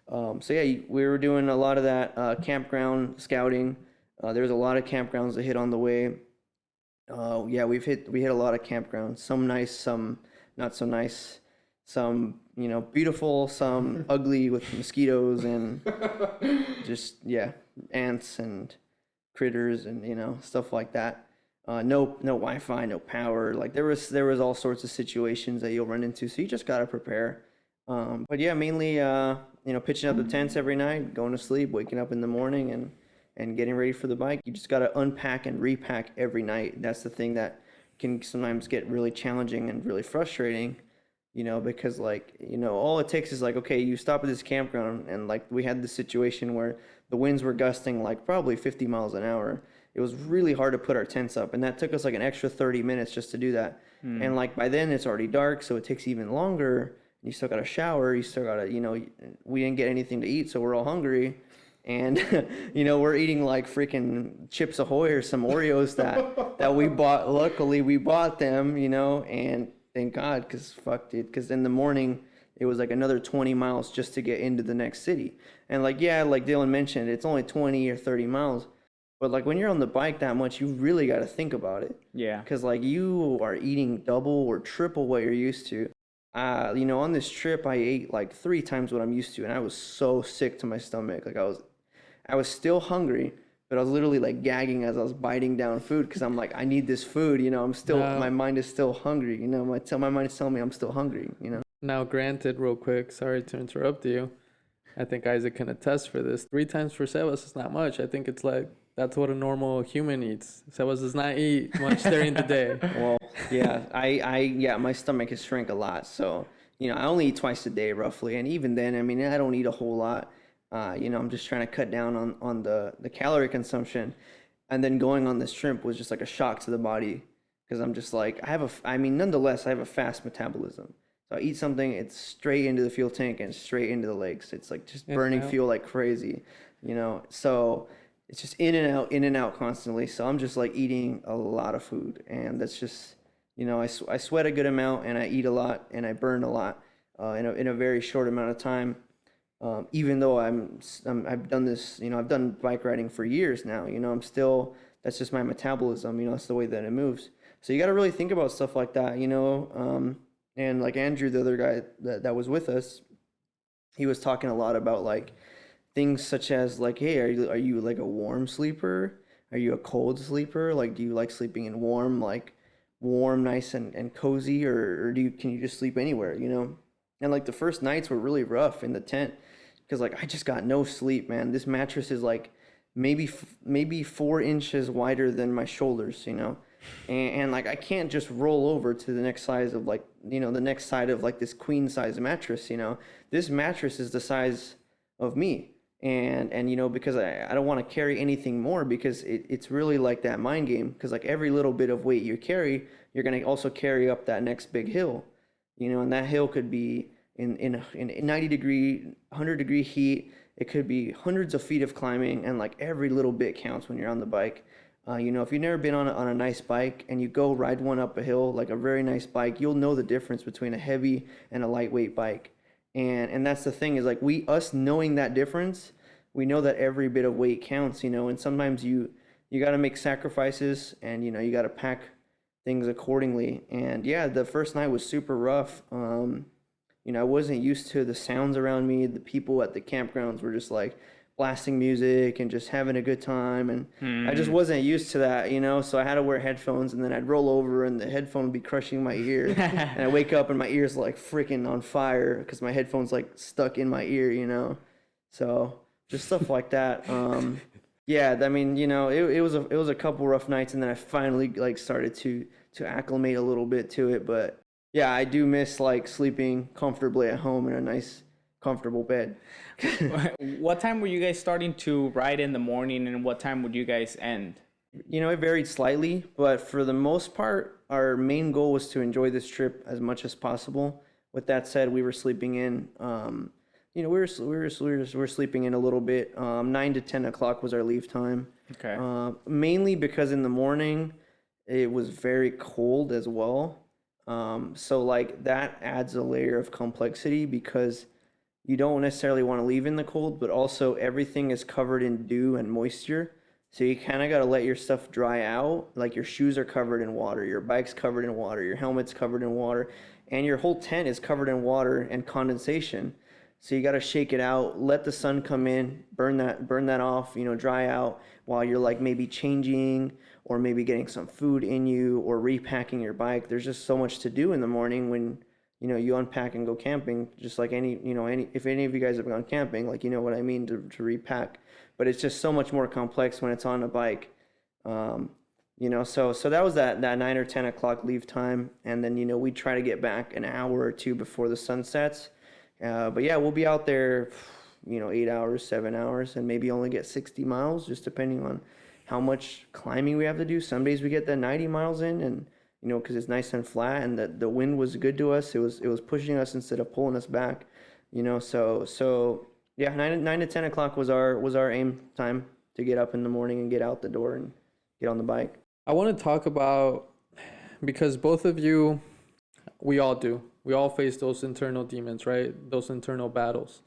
C: So yeah, we were doing a lot of that campground scouting. There's a lot of campgrounds to hit on the way. Yeah, we hit a lot of campgrounds. Some nice, some not so nice. Some, beautiful, some ugly with mosquitoes and just, yeah, ants and critters and, stuff like that. No Wi-Fi, no power. Like there was all sorts of situations that you'll run into. So you just got to prepare. But yeah, mainly, pitching up the tents every night, going to sleep, waking up in the morning and getting ready for the bike. You just got to unpack and repack every night. That's the thing that can sometimes get really challenging and really frustrating. Because like, all it takes is like, okay, you stop at this campground and like we had this situation where the winds were gusting like probably 50 miles an hour. It was really hard to put our tents up, and that took us like an extra 30 minutes just to do that. And like by then it's already dark, so it takes even longer. You still got to shower, you still got to, we didn't get anything to eat, so we're all hungry. And, we're eating like freaking Chips Ahoy or some Oreos that we bought. Luckily we bought them, and thank God, because in the morning it was like another 20 miles just to get into the next city. And like, yeah, like Dylan mentioned, it's only 20 or 30 miles. But like when you're on the bike that much, you really got to think about it.
A: Yeah.
C: Because like you are eating double or triple what you're used to. On this trip, I ate like 3 times what I'm used to, and I was so sick to my stomach. Like I was still hungry, but I was literally like gagging as I was biting down food because I'm like, I need this food. My mind is still hungry. My mind is telling me I'm still hungry.
D: Now, granted, real quick, sorry to interrupt you. I think Isaac can attest for this. 3 times for Sebas is not much. I think it's like that's what a normal human eats. Sebas does not eat much during the day.
C: Well, yeah, my stomach has shrank a lot. So, I only eat twice a day roughly. And even then, I don't eat a whole lot. I'm just trying to cut down on the calorie consumption. And then going on this trip was just like a shock to the body because I'm just like, nonetheless, I have a fast metabolism. So I eat something, it's straight into the fuel tank and straight into the legs. It's like just burning fuel like crazy, So it's just in and out constantly. So I'm just like eating a lot of food, and that's just, I sweat a good amount and I eat a lot and I burn a lot in a very short amount of time. Even though I've done this, I've done bike riding for years now, I'm still, that's just my metabolism, that's the way that it moves. So you got to really think about stuff like that, and like Andrew, the other guy that was with us, he was talking a lot about like things such as like, hey, are you like a warm sleeper? Are you a cold sleeper? Like, do you like sleeping in warm, nice and cozy, or can you just sleep anywhere, And like the first nights were really rough in the tent because like I just got no sleep, man. This mattress is like maybe 4 inches wider than my shoulders, and like I can't just roll over to the next size of like, the next side of like this queen size mattress, This mattress is the size of me. And because I don't want to carry anything more because it's really like that mind game because like every little bit of weight you carry, you're going to also carry up that next big hill, and that hill could be in 90-degree, 100-degree heat. It could be hundreds of feet of climbing, and like every little bit counts when you're on the bike. If you've never been on a nice bike and you go ride one up a hill, like a very nice bike, you'll know the difference between a heavy and a lightweight bike. And that's the thing is like us knowing that difference, we know that every bit of weight counts, and sometimes you got to make sacrifices and, you got to pack things accordingly. And yeah, the first night was super rough. I wasn't used to the sounds around me. The people at the campgrounds were just like blasting music and just having a good time. And I just wasn't used to that, so I had to wear headphones and then I'd roll over and the headphone would be crushing my ear. And I wake up and my ear's like freaking on fire because my headphone's like stuck in my ear, So just stuff like that. Yeah, I mean, it was a couple rough nights and then I finally like started to acclimate a little bit to it. But yeah, I do miss like sleeping comfortably at home in a nice, comfortable bed.
A: What time were you guys starting to ride in the morning, and what time would you guys end?
C: It varied slightly, but for the most part, our main goal was to enjoy this trip as much as possible. With that said, we were sleeping in. We were sleeping in a little bit. 9 to 10 o'clock was our leave time.
A: Okay.
C: Mainly because in the morning it was very cold as well. So like that adds a layer of complexity because you don't necessarily want to leave in the cold, but also everything is covered in dew and moisture. So you kind of got to let your stuff dry out. Like your shoes are covered in water, your bike's covered in water, your helmet's covered in water, and your whole tent is covered in water and condensation. So you got to shake it out, let the sun come in, burn that off, dry out while you're like maybe changing or maybe getting some food in you or repacking your bike. There's just so much to do in the morning when, you unpack and go camping, just like if any of you guys have gone camping, like, what I mean to repack, but it's just so much more complex when it's on a bike. So that was that 9 or 10 o'clock leave time. And then, we try to get back an hour or two before the sun sets. But yeah, we'll be out there, 8 hours, 7 hours, and maybe only get 60 miles, just depending on how much climbing we have to do. Some days we get the 90 miles in, and because it's nice and flat, and the wind was good to us. It was pushing us instead of pulling us back, So yeah, 9 to 10 o'clock was our aim time to get up in the morning and get out the door and get on the bike.
D: I want to talk about, because both of you, we all do. We all face those internal demons, right? Those internal battles.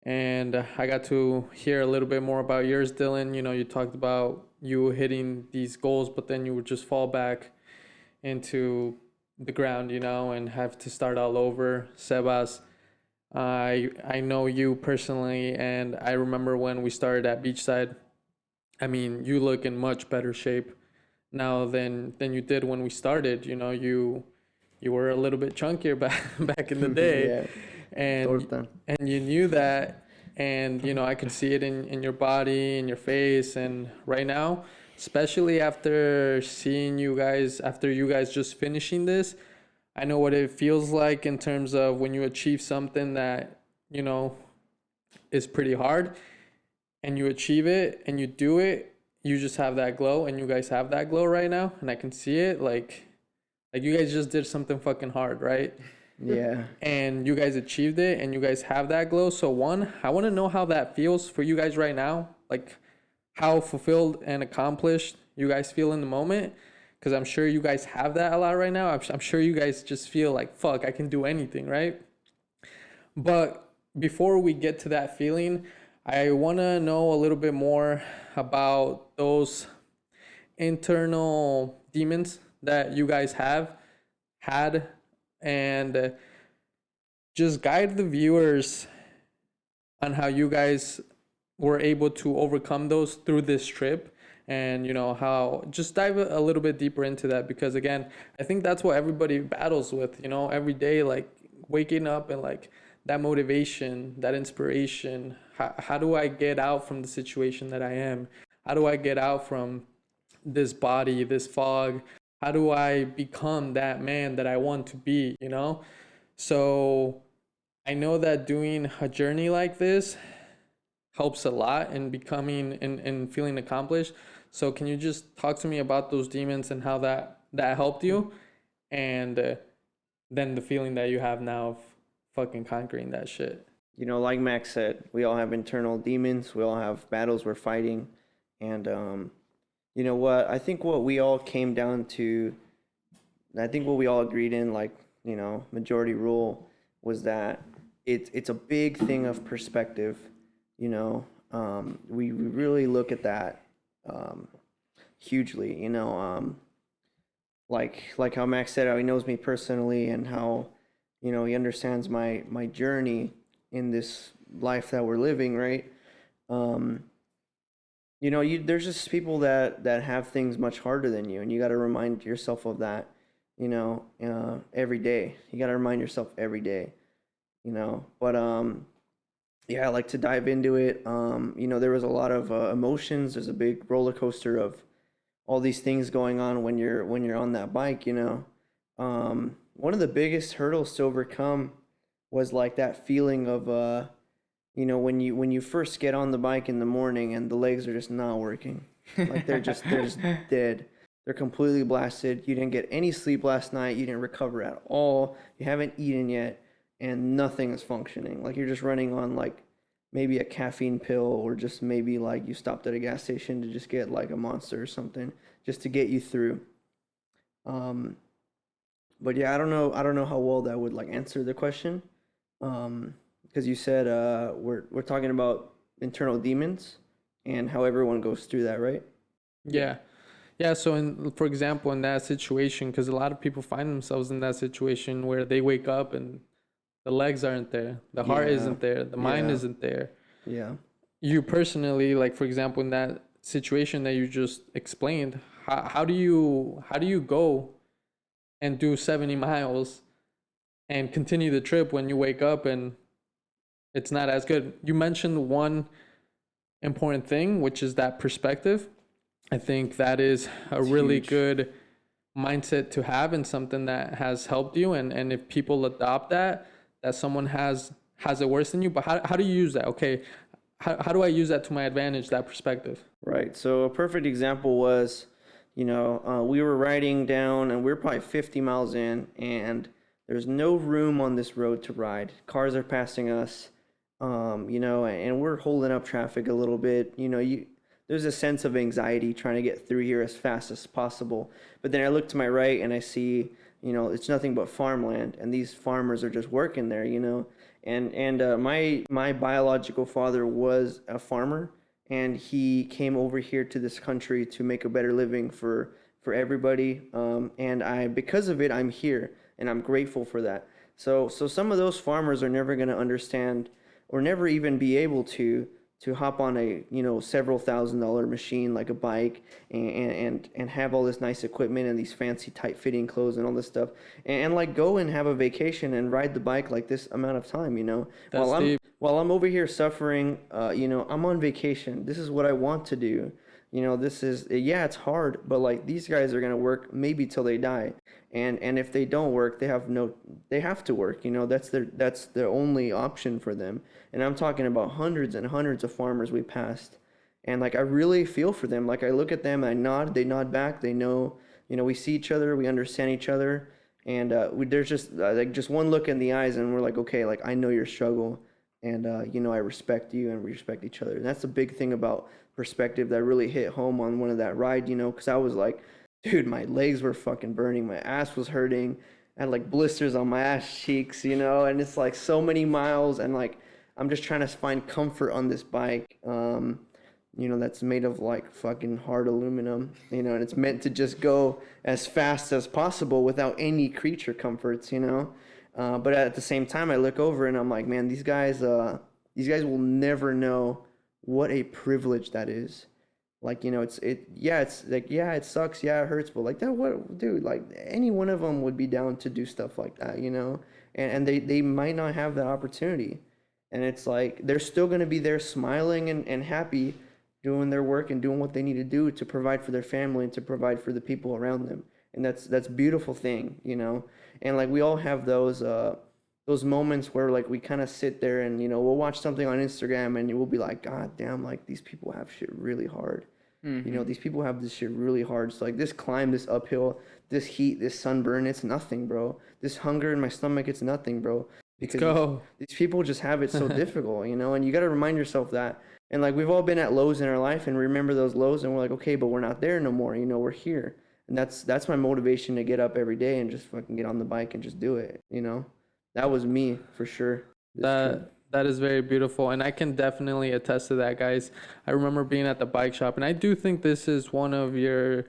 D: And I got to hear a little bit more about yours, Dylan. You talked about you hitting these goals, but then you would just fall back into the ground, and have to start all over. Sebas, I know you personally, and I remember when we started at Beachside. I mean, you look in much better shape now than you did when we started. You were a little bit chunkier back in the day.
C: Yeah.
D: And you knew that, and I could see it in your body, in your face. And right now, especially after seeing you guys just finishing this, I know what it feels like in terms of when you achieve something that is pretty hard, and you achieve it and you do it, you just have that glow, and you guys have that glow right now, and I can see it. Like you guys just did something fucking hard, right?
C: Yeah.
D: And you guys achieved it, and you guys have that glow. So one, I want to know how that feels for you guys right now. Like how fulfilled and accomplished you guys feel in the moment. Because I'm sure you guys have that a lot right now. I'm sure you guys just feel like, fuck, I can do anything, right? But before we get to that feeling, I want to know a little bit more about those internal demons that you guys had, and just guide the viewers on how you guys were able to overcome those through this trip, and how, just dive a little bit deeper into that, because again, I think that's what everybody battles with, every day, like waking up and like that motivation, that inspiration. How do I get out from the situation that I am? How do I get out from this body, this fog? How do I become that man that I want to be, So I know that doing a journey like this helps a lot in becoming and feeling accomplished. So can you just talk to me about those demons and how that helped you, and then the feeling that you have now of fucking conquering that shit?
C: Like Max said, we all have internal demons. We all have battles we're fighting. And you know what? I think what we all came down to, I think what we all agreed in, like, majority rule, was that it's a big thing of perspective. We really look at that hugely. Like how Max said, how he knows me personally, and how he understands my journey in this life that we're living, right? There's just people that have things much harder than you, and you got to remind yourself of that, every day. You got to remind yourself every day, But yeah, I like to dive into it. There was a lot of emotions. There's a big roller coaster of all these things going on when you're on that bike. One of the biggest hurdles to overcome was like that feeling of when you first get on the bike in the morning and the legs are just not working. Like they're just dead. They're completely blasted. You didn't get any sleep last night. You didn't recover at all. You haven't eaten yet, and nothing is functioning. Like you're just running on like maybe a caffeine pill, or just maybe like you stopped at a gas station to just get like a Monster or something just to get you through. But yeah, I don't know how well that would like answer the question. Because you said we're talking about internal demons and how everyone goes through that, right?
D: Yeah. So for example, in that situation, because a lot of people find themselves in that situation where they wake up and the legs aren't there, the heart isn't there, the mind isn't there.
C: Yeah.
D: You personally, like for example, in that situation that you just explained, how do you go and do 70 miles and continue the trip when you wake up and it's not as good? You mentioned one important thing, which is that perspective. I think that is a really good mindset to have, and something that has helped you. And if people adopt that someone has it worse than you, but how do you use that? Okay, how do I use that to my advantage, that perspective?
C: Right. So a perfect example was, we were riding down and we were probably 50 miles in, and there's no room on this road to ride. Cars are passing us, and we're holding up traffic a little bit. There's a sense of anxiety trying to get through here as fast as possible. But then I look to my right and I see, it's nothing but farmland, and these farmers are just working there, And my biological father was a farmer, and he came over here to this country to make a better living for everybody. And because of it, I'm here, and I'm grateful for that. So some of those farmers are never going to understand, or never even be able to hop on a several $1,000 machine like a bike, and have all this nice equipment and these fancy tight fitting clothes and all this stuff, and like go and have a vacation and ride the bike like this amount of time, while I'm over here suffering. I'm on vacation. This is what I want to do. This is, it's hard, but like these guys are gonna work maybe till they die, and if they don't work, they have to work. That's their only option for them. And I'm talking about hundreds and hundreds of farmers we passed, and like I really feel for them. Like I look at them, I nod, they nod back. They know, we see each other, we understand each other, and there's just just one look in the eyes, and we're like, okay, like I know your struggle, and I respect you, and we respect each other. And that's the big thing about perspective that really hit home on one of that ride, because I was like, dude, my legs were fucking burning, my ass was hurting, I had like blisters on my ass cheeks, and it's like so many miles, and like I'm just trying to find comfort on this bike. That's made of like fucking hard aluminum, and it's meant to just go as fast as possible without any creature comforts, But at the same time, I look over and I'm like, man, these guys will never know what a privilege that is. Like, it's like, yeah, it sucks. Yeah, it hurts. But like that, what, dude, like any one of them would be down to do stuff like that, and they might not have that opportunity. And it's like, they're still going to be there smiling and happy, doing their work and doing what they need to do to provide for their family and to provide for the people around them. And that's a beautiful thing, and like we all have those moments where like we kind of sit there and we'll watch something on Instagram and we'll be like, God damn, like these people have shit really hard. These people have this shit really hard. So like this climb, this uphill, this heat, this sunburn, it's nothing, bro. This hunger in my stomach, it's nothing, bro. Because these people just have it so difficult, and you got to remind yourself that. And like we've all been at lows in our life and remember those lows and we're like, okay, but we're not there no more, we're here. And that's my motivation to get up every day and just fucking get on the bike and just do it, That was me for sure.
D: That is very beautiful, and I can definitely attest to that, guys. I remember being at the bike shop, and I do think this is one of your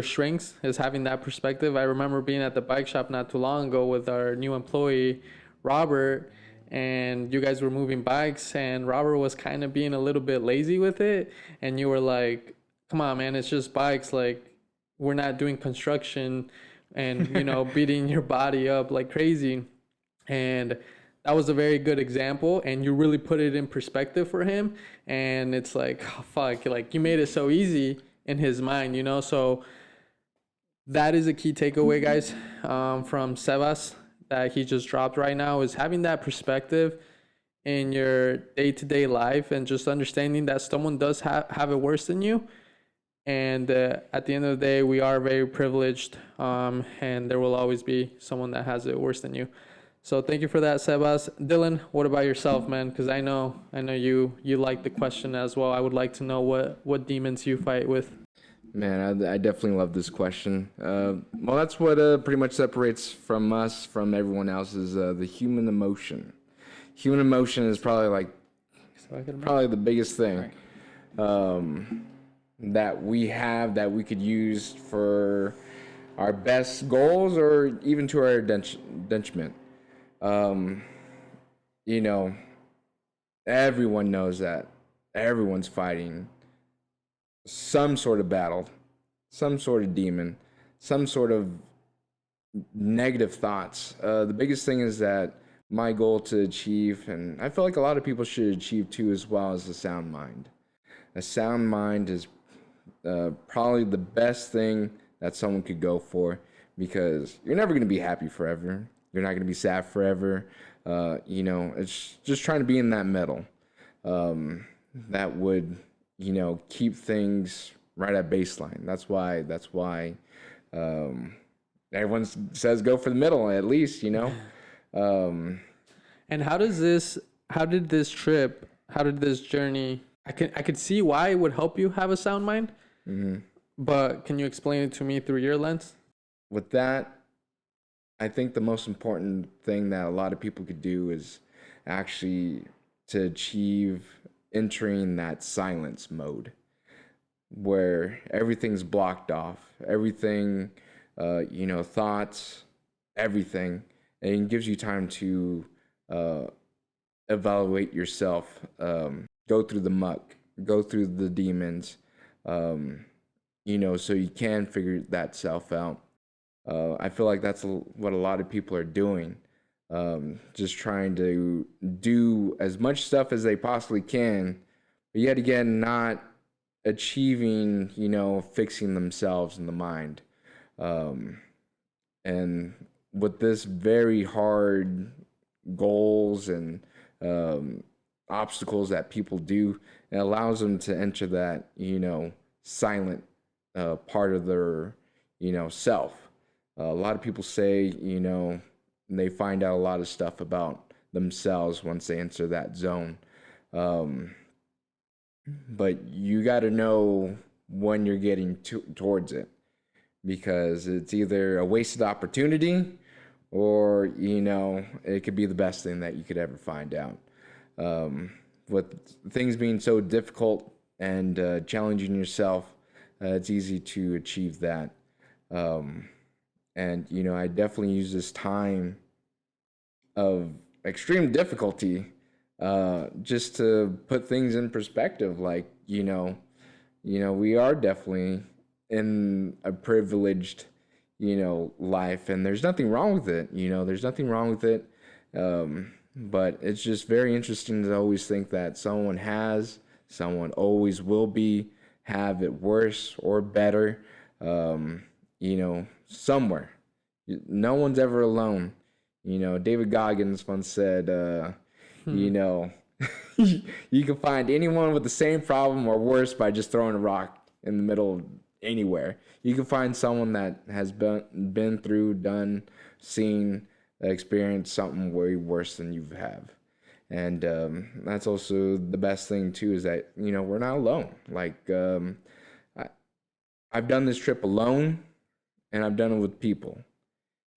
D: strengths, is having that perspective. I remember being at the bike shop not too long ago with our new employee, Robert, and you guys were moving bikes, and Robert was kind of being a little bit lazy with it, and you were like, come on, man, it's just bikes. Like, we're not doing construction and, beating your body up like crazy. And that was a very good example, and you really put it in perspective for him. And it's like, oh, fuck, like you made it so easy in his mind, So that is a key takeaway, guys, from Sebas that he just dropped right now, is having that perspective in your day-to-day life and just understanding that someone does have it worse than you. And at the end of the day, we are very privileged, and there will always be someone that has it worse than you. So thank you for that, Sebas. Dylan, what about yourself, man? Because I know you like the question as well. I would like to know what demons you fight with.
B: Man, I definitely love this question. Well, that's what pretty much separates from us from everyone else is the human emotion. Human emotion is probably the biggest thing that we have that we could use for our best goals or even to our detriment. Everyone knows that everyone's fighting some sort of battle, some sort of demon, some sort of negative thoughts. The biggest thing is that my goal to achieve, and I feel like a lot of people should achieve too as well, is a sound mind. A sound mind is probably the best thing that someone could go for, because you're never going to be happy forever. You're not going to be sad forever. It's just trying to be in that middle. That would, keep things right at baseline. That's why everyone says go for the middle at least,
D: And how did this journey, I could see why it would help you have a sound mind. Mm-hmm. But can you explain it to me through your lens?
B: With that, I think the most important thing that a lot of people could do is actually to achieve entering that silence mode where everything's blocked off, everything, thoughts, everything, and it gives you time to evaluate yourself, go through the muck, go through the demons, so you can figure that self out. I feel like that's what a lot of people are doing, just trying to do as much stuff as they possibly can, but yet again, not achieving, fixing themselves in the mind. And with this very hard goals and obstacles that people do, it allows them to enter that, silent part of their, self. A lot of people say, they find out a lot of stuff about themselves once they enter that zone. But you got to know when you're getting towards it, because it's either a wasted opportunity or, it could be the best thing that you could ever find out. With things being so difficult and challenging yourself, it's easy to achieve that. And, I definitely use this time of extreme difficulty just to put things in perspective. Like, we are definitely in a privileged, life, and there's nothing wrong with it. There's nothing wrong with it. But it's just very interesting to always think that someone always will have it worse or better, somewhere. No one's ever alone. David Goggins once said, you can find anyone with the same problem or worse by just throwing a rock in the middle of anywhere. You can find someone that has been through, done, seen, experienced something way worse than you have. And that's also the best thing too, is that, we're not alone. Like, I've done this trip alone, and I've done it with people.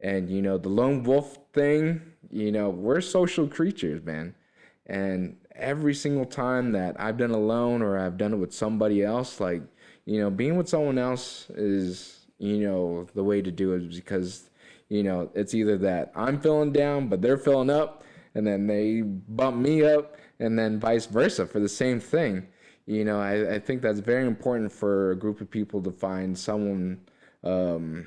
B: And, the lone wolf thing, we're social creatures, man. And every single time that I've done alone or I've done it with somebody else, like, being with someone else is, the way to do it, because, it's either that I'm feeling down, but they're feeling up, and then they bump me up, and then vice versa for the same thing. I think that's very important for a group of people to find someone, to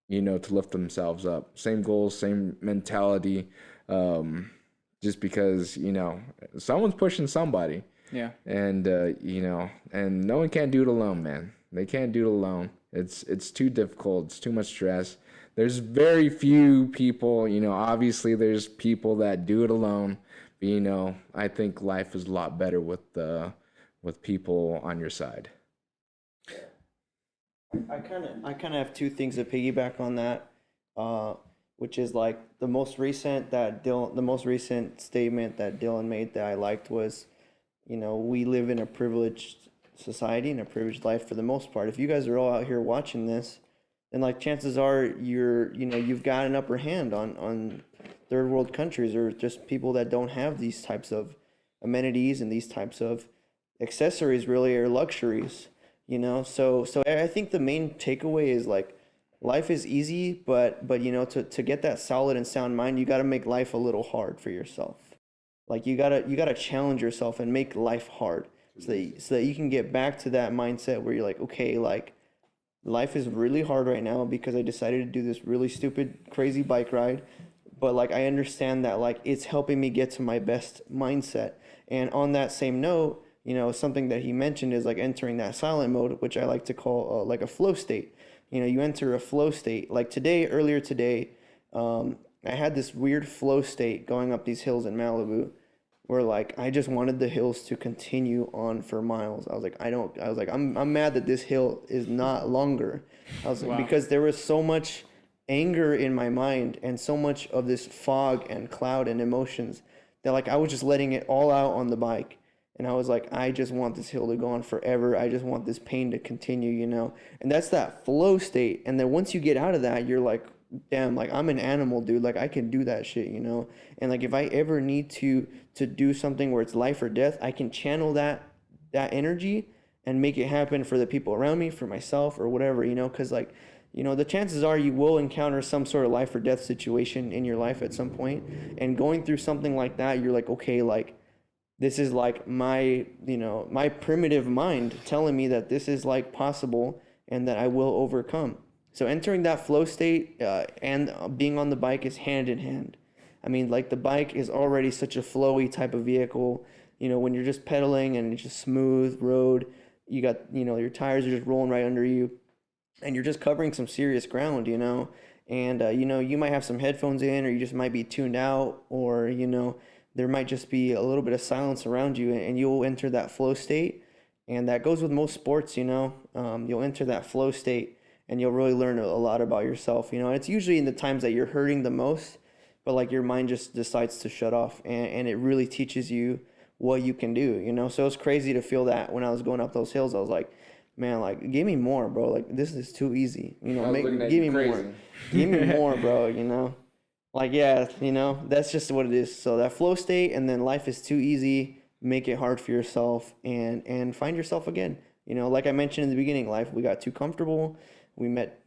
B: lift themselves up. Same goals, same mentality, just because, someone's pushing somebody.
A: Yeah.
B: And, and no one can do it alone, man. They can't do it alone. It's too difficult. It's too much stress. There's very few people, obviously there's people that do it alone. But, I think life is a lot better with people on your side.
C: I kind of have two things to piggyback on that, which is like the most recent statement that Dylan made that I liked was, we live in a privileged society and a privileged life for the most part. If you guys are all out here watching this, then like chances are you've got an upper hand on third world countries, or just people that don't have these types of amenities and these types of accessories, really, or luxuries. So I think the main takeaway is like life is easy, but to get that solid and sound mind, you got to make life a little hard for yourself. Like you gotta challenge yourself and make life hard, so that you can get back to that mindset where you're like, okay, like life is really hard right now because I decided to do this really stupid, crazy bike ride, but like I understand that like it's helping me get to my best mindset. And on that same note, something that he mentioned is like entering that silent mode, which I like to call like a flow state. You enter a flow state. Like earlier today, I had this weird flow state going up these hills in Malibu, where like I just wanted the hills to continue on for miles. I was like, I'm mad that this hill is not longer. I was like, because there was so much anger in my mind and so much of this fog and cloud and emotions that like I was just letting it all out on the bike. And I was like, I just want this hill to go on forever. I just want this pain to continue, And that's that flow state. And then once you get out of that, you're like, damn, like I'm an animal, dude. Like I can do that shit, And like if I ever need to do something where it's life or death, I can channel that energy and make it happen for the people around me, for myself, or whatever, Because like, the chances are you will encounter some sort of life or death situation in your life at some point. And going through something like that, you're like, okay, like this is like my primitive mind telling me that this is like possible and that I will overcome. So entering that flow state and being on the bike is hand in hand. I mean, like the bike is already such a flowy type of vehicle. When you're just pedaling and it's just smooth road, you got, your tires are just rolling right under you and you're just covering some serious ground, And, you might have some headphones in, or you just might be tuned out, or, there might just be a little bit of silence around you, and you'll enter that flow state. And that goes with most sports, you'll enter that flow state and you'll really learn a lot about yourself, It's usually in the times that you're hurting the most, but like your mind just decides to shut off, and it really teaches you what you can do, So it was crazy to feel that when I was going up those hills. I was like, man, like, give me more, bro. Like, this is too easy, give me more. Give me more, bro, Like, yeah, that's just what it is. So that flow state, and then life is too easy, make it hard for yourself, and find yourself again. Like I mentioned in the beginning, life, we got too comfortable. We met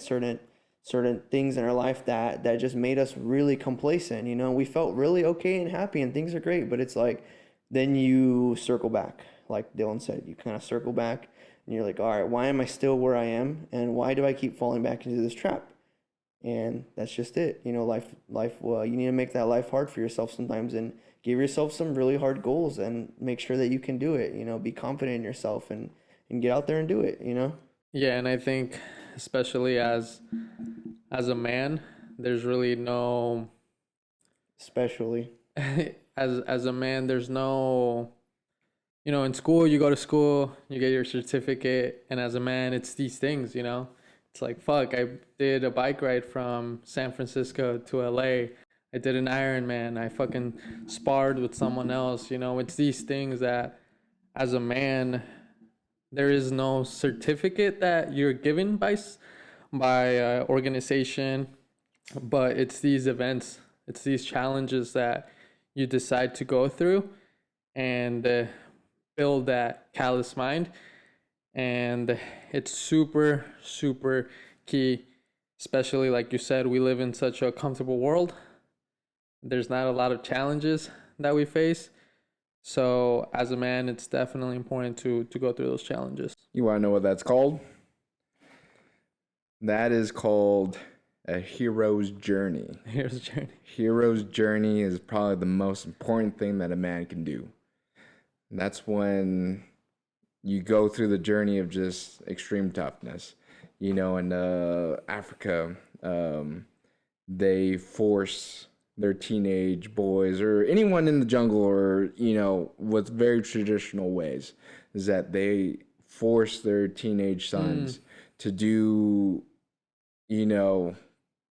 C: certain things in our life that just made us really complacent. We felt really okay and happy, and things are great, but it's like, then you circle back, like Dylan said, you kind of circle back, and you're like, all right, why am I still where I am, and why do I keep falling back into this trap? And that's just it. Life. Well, you need to make that life hard for yourself sometimes, and give yourself some really hard goals, and make sure that you can do it. Be confident in yourself, and get out there and do it.
D: Yeah, and I think especially as a man, there's really no
C: Especially.
D: as a man, there's no, in school, you go to school, you get your certificate, and as a man, it's these things. It's like, fuck, I did a bike ride from San Francisco to LA. I did an Ironman. I fucking sparred with someone else. It's these things that as a man, there is no certificate that you're given by organization, but it's these events, it's these challenges that you decide to go through and build that callous mind. And it's super, super key, especially like you said, we live in such a comfortable world. There's not a lot of challenges that we face. So as a man, it's definitely important to go through those challenges.
B: You want to know what that's called? That is called a hero's journey.
D: Hero's journey.
B: Hero's journey is probably the most important thing that a man can do. And that's when you go through the journey of just extreme toughness. In Africa, they force their teenage boys or anyone in the jungle or, with very traditional ways, is that they force their teenage sons to do,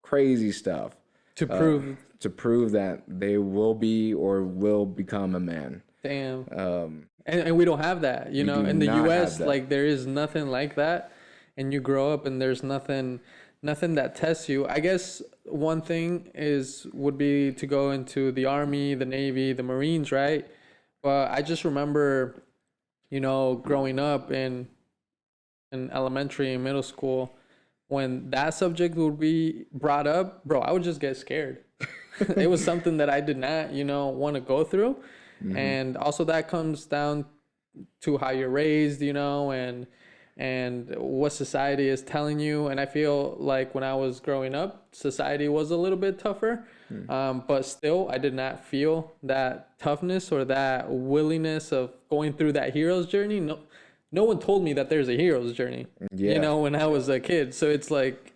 B: crazy stuff.
D: To prove
B: that they will be or will become a man.
D: Damn. And we don't have that, in the US, like there is nothing like that. And you grow up and there's nothing that tests you. I guess one thing would be to go into the Army, the Navy, the Marines, right? But I just remember, growing up in elementary and middle school, when that subject would be brought up, bro, I would just get scared. It was something that I did not, want to go through. Mm-hmm. And also that comes down to how you're raised, and what society is telling you. And I feel like when I was growing up, society was a little bit tougher. But still, I did not feel that toughness or that willingness of going through that hero's journey. No one told me that there's a hero's journey, when I was a kid. So it's like,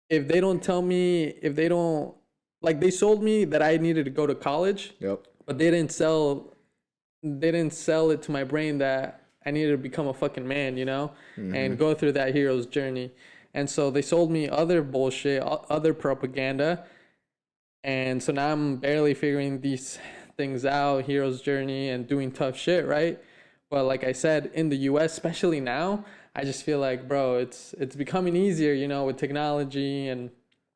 D: if they don't tell me, they sold me that I needed to go to college.
B: Yep.
D: But they didn't sell it to my brain that I needed to become a fucking man, mm-hmm. and go through that hero's journey. And so they sold me other bullshit, other propaganda. And so now I'm barely figuring these things out, hero's journey and doing tough shit, right? But like I said, in the US, especially now, I just feel like, bro, it's becoming easier, with technology, and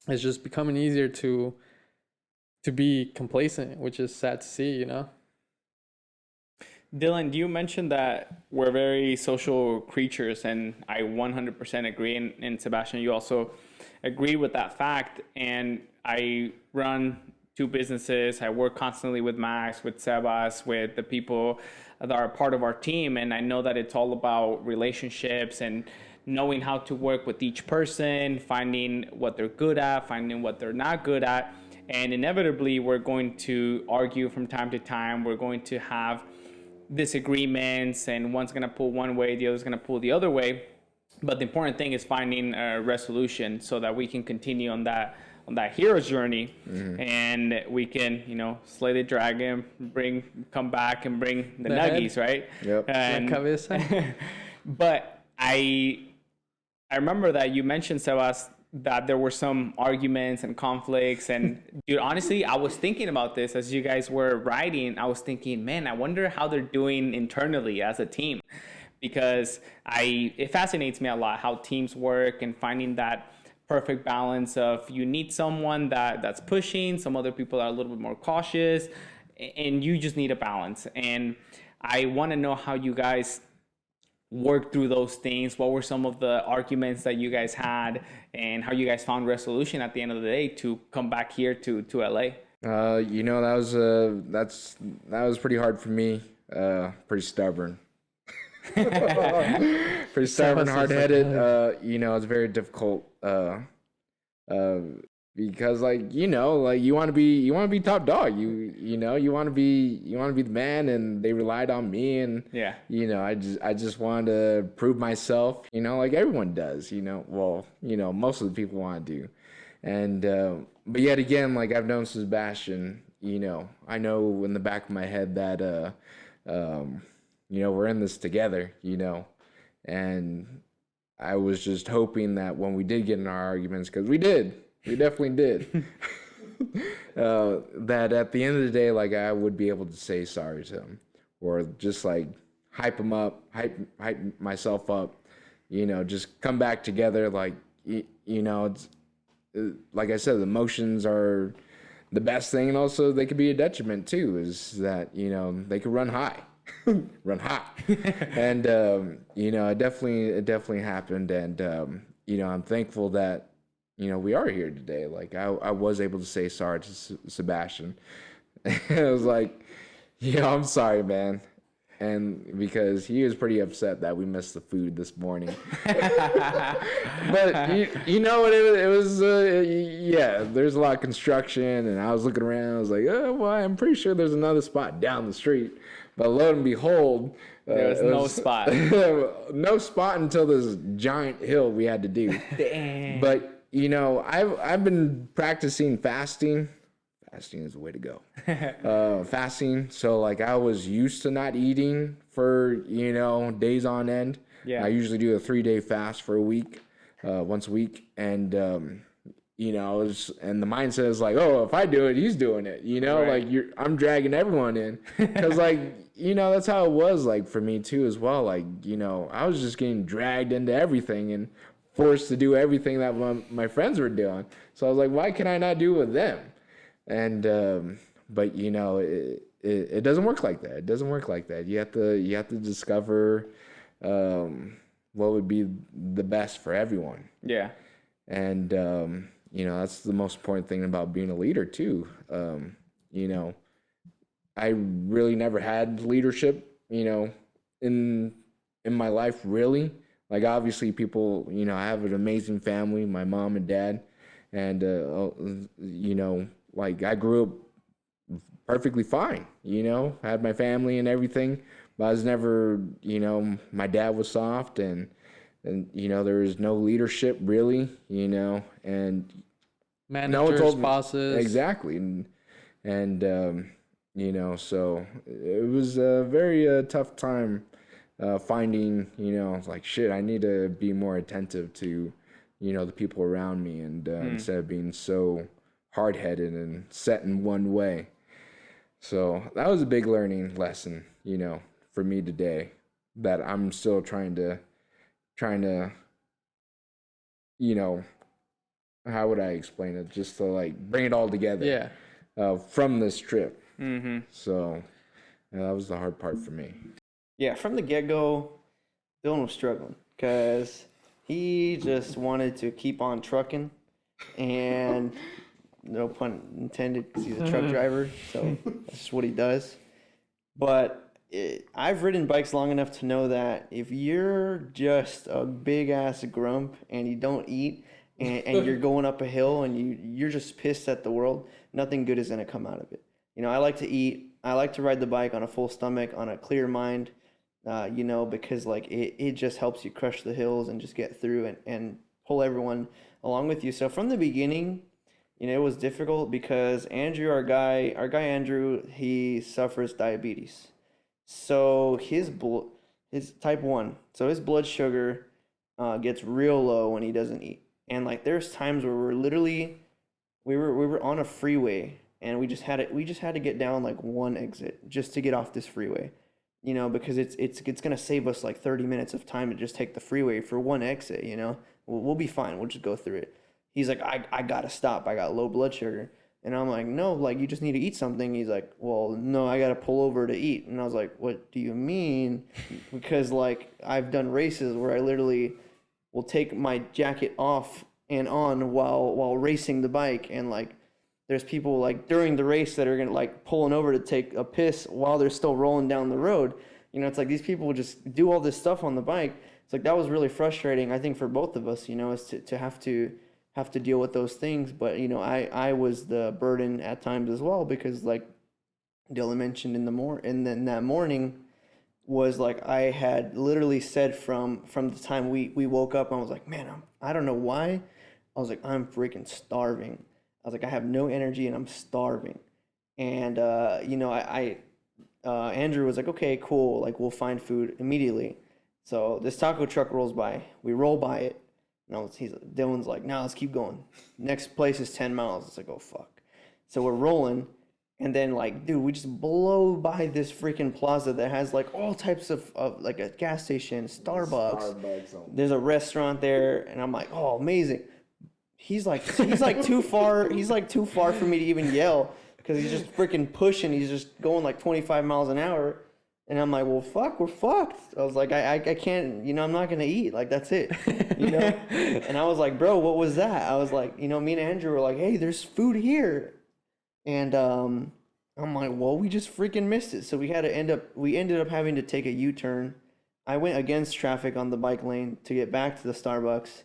D: it's just becoming easier to be complacent, which is sad to see,
A: Dylan, you mentioned that we're very social creatures, and I 100% agree. And Sebastian, you also agree with that fact. And I run 2 businesses. I work constantly with Max, with Sebas, with the people that are part of our team. And I know that it's all about relationships and knowing how to work with each person, finding what they're good at, finding what they're not good at. And inevitably, we're going to argue from time to time. We're going to have disagreements, and one's going to pull one way, the other's going to pull the other way. But the important thing is finding a resolution so that we can continue on that hero's journey. Mm-hmm. And we can, slay the dragon, come back and bring the nuggies, right?
B: Yep.
A: And, but I remember that you mentioned, Sebas, that there were some arguments and conflicts. And dude, honestly, I was thinking about this as you guys were writing. I was thinking, man, I wonder how they're doing internally as a team, because it fascinates me a lot how teams work and finding that perfect balance of you need someone that's pushing, some other people are a little bit more cautious, and you just need a balance. And I want to know how you guys work through those things. What were some of the arguments that you guys had, and how you guys found resolution at the end of the day to come back here to LA?
B: You know, that was pretty hard for me. Pretty stubborn. Pretty stubborn, hard-headed. You know, it's very difficult. Because like, you know, like you want to be top dog. You know, you want to be the man, and they relied on me, and
A: Yeah.
B: you know, I just wanted to prove myself, you know, like everyone does, you know. Well, you know, most of the people want to do. And but yet again, like I've known Sebastian, you know, I know in the back of my head that you know, we're in this together, you know. And I was just hoping that when we did get in our arguments, because we definitely did, that at the end of the day, like I would be able to say sorry to him, or just like hype him up, hype myself up, you know, just come back together. Like, you know, it's like I said, emotions are the best thing, and also they could be a detriment too, is that, you know, they could run high. Run hot. And you know, it definitely happened. And you know, I'm thankful that, you know, we are here today. Like I was able to say sorry to Sebastian. I was like, yeah, I'm sorry, man. And because he was pretty upset that we missed the food this morning. But you know what, it was yeah, there's a lot of construction, and I was looking around, I was like, oh, well, I'm pretty sure there's another spot down the street. But lo and behold,
A: There was no spot.
B: no spot until this giant hill we had to do.
A: Dang.
B: But you know, I've been practicing fasting. Fasting is the way to go. Fasting. So like I was used to not eating for, you know, days on end.
A: Yeah.
B: I usually do a 3-day fast for a week, once a week, and you know, and the mindset is like, oh, if I do it, he's doing it. You know,
A: Right.
B: like I'm dragging everyone in, because like, you know, that's how it was like for me too as well. Like, you know, I was just getting dragged into everything and forced to do everything that my friends were doing. So I was like, why can I not do it with them? And but you know, it doesn't work like that. It doesn't work like that. You have to discover what would be the best for everyone.
A: Yeah.
B: And you know, that's the most important thing about being a leader too. You know, I really never had leadership, you know, in my life, really. Like obviously people, you know, I have an amazing family, my mom and dad, and you know, like I grew up perfectly fine, you know, I had my family and everything, but I was never, you know, my dad was soft, and you know, there was no leadership really, you know, and
D: Managers, bosses.
B: exactly, and you know, so it was a very tough time finding, you know, like shit, I need to be more attentive to, you know, the people around me, and instead of being so hard-headed and set in one way. So that was a big learning lesson, you know, for me today, that I'm still trying to, you know, how would I explain it? Just to like bring it all together.
D: Yeah.
B: From this trip.
A: Mm-hmm.
B: So that was the hard part for me.
C: Yeah, from the get-go, Dylan was struggling because he just wanted to keep on trucking, and no pun intended, because he's a truck driver, so that's just what he does. But I've ridden bikes long enough to know that if you're just a big-ass grump and you don't eat, and you're going up a hill and you're just pissed at the world, nothing good is going to come out of it. You know, I like to eat. I like to ride the bike on a full stomach, on a clear mind, you know, because like it just helps you crush the hills and just get through and pull everyone along with you. So from the beginning, you know, it was difficult because Andrew, our guy Andrew, he suffers diabetes. So his type 1, so his blood sugar gets real low when he doesn't eat. And like there's times where we were on a freeway, and we just had to get down like one exit just to get off this freeway, you know, because it's gonna save us like 30 minutes of time to just take the freeway for one exit, you know. We'll be fine. We'll just go through it. he's like, I gotta stop. I got low blood sugar. And I'm like, no, like, you just need to eat something. He's like, well, no, I got to pull over to eat. And I was like, what do you mean? Because, like, I've done races where I literally will take my jacket off and on while racing the bike. And, like, there's people, like, during the race that are going to, like, pulling over to take a piss while they're still rolling down the road. You know, it's like these people just do all this stuff on the bike. It's like that was really frustrating, I think, for both of us, you know, is to have to deal with those things. But, you know, I was the burden at times as well, because, like Dylan mentioned in that morning, was like I had literally said from the time we woke up, I was like, man, I don't know why. I was like, I'm freaking starving. I was like, I have no energy and I'm starving. And, you know, Andrew was like, okay, cool. Like, we'll find food immediately. So this taco truck rolls by. We roll by it. Dylan's like, no, let's keep going. Next place is 10 miles. It's like, oh, fuck. So we're rolling. And then, like, dude, we just blow by this freaking plaza that has, like, all types of like, a gas station, Starbucks. There's a restaurant there. And I'm like, oh, amazing. He's like too far. He's like too far for me to even yell, because he's just freaking pushing. He's just going like 25 miles an hour. And I'm like, well, fuck, we're fucked. I was like, I can't, you know, I'm not going to eat. Like, that's it, you know? And I was like, bro, what was that? I was like, you know, me and Andrew were like, hey, there's food here. And I'm like, well, we just freaking missed it. So we ended up having to take a U-turn. I went against traffic on the bike lane to get back to the Starbucks,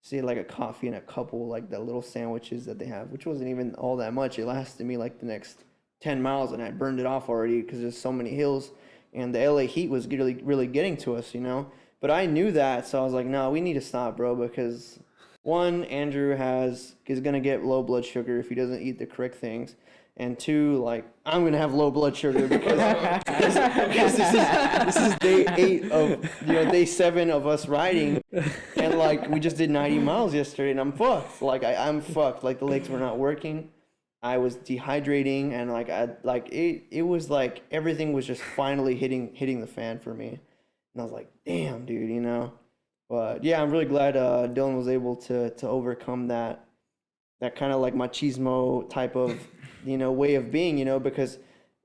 C: see like a coffee and a couple, like, the little sandwiches that they have, which wasn't even all that much. It lasted me like the next 10 miles, and I burned it off already because there's so many hills. And the LA heat was really, really getting to us, you know? But I knew that, so I was like, no, we need to stop, bro, because, one, Andrew is going to get low blood sugar if he doesn't eat the correct things. And two, like, I'm going to have low blood sugar because this is day 8 of, you know, day 7 of us riding. And, like, we just did 90 miles yesterday, and I'm fucked. Like, I'm fucked. Like, the legs were not working. I was dehydrating, and it was like everything was just finally hitting the fan for me. And I was like, damn, dude, you know. But yeah, I'm really glad Dylan was able to overcome that kind of like machismo type of, you know, way of being, you know, because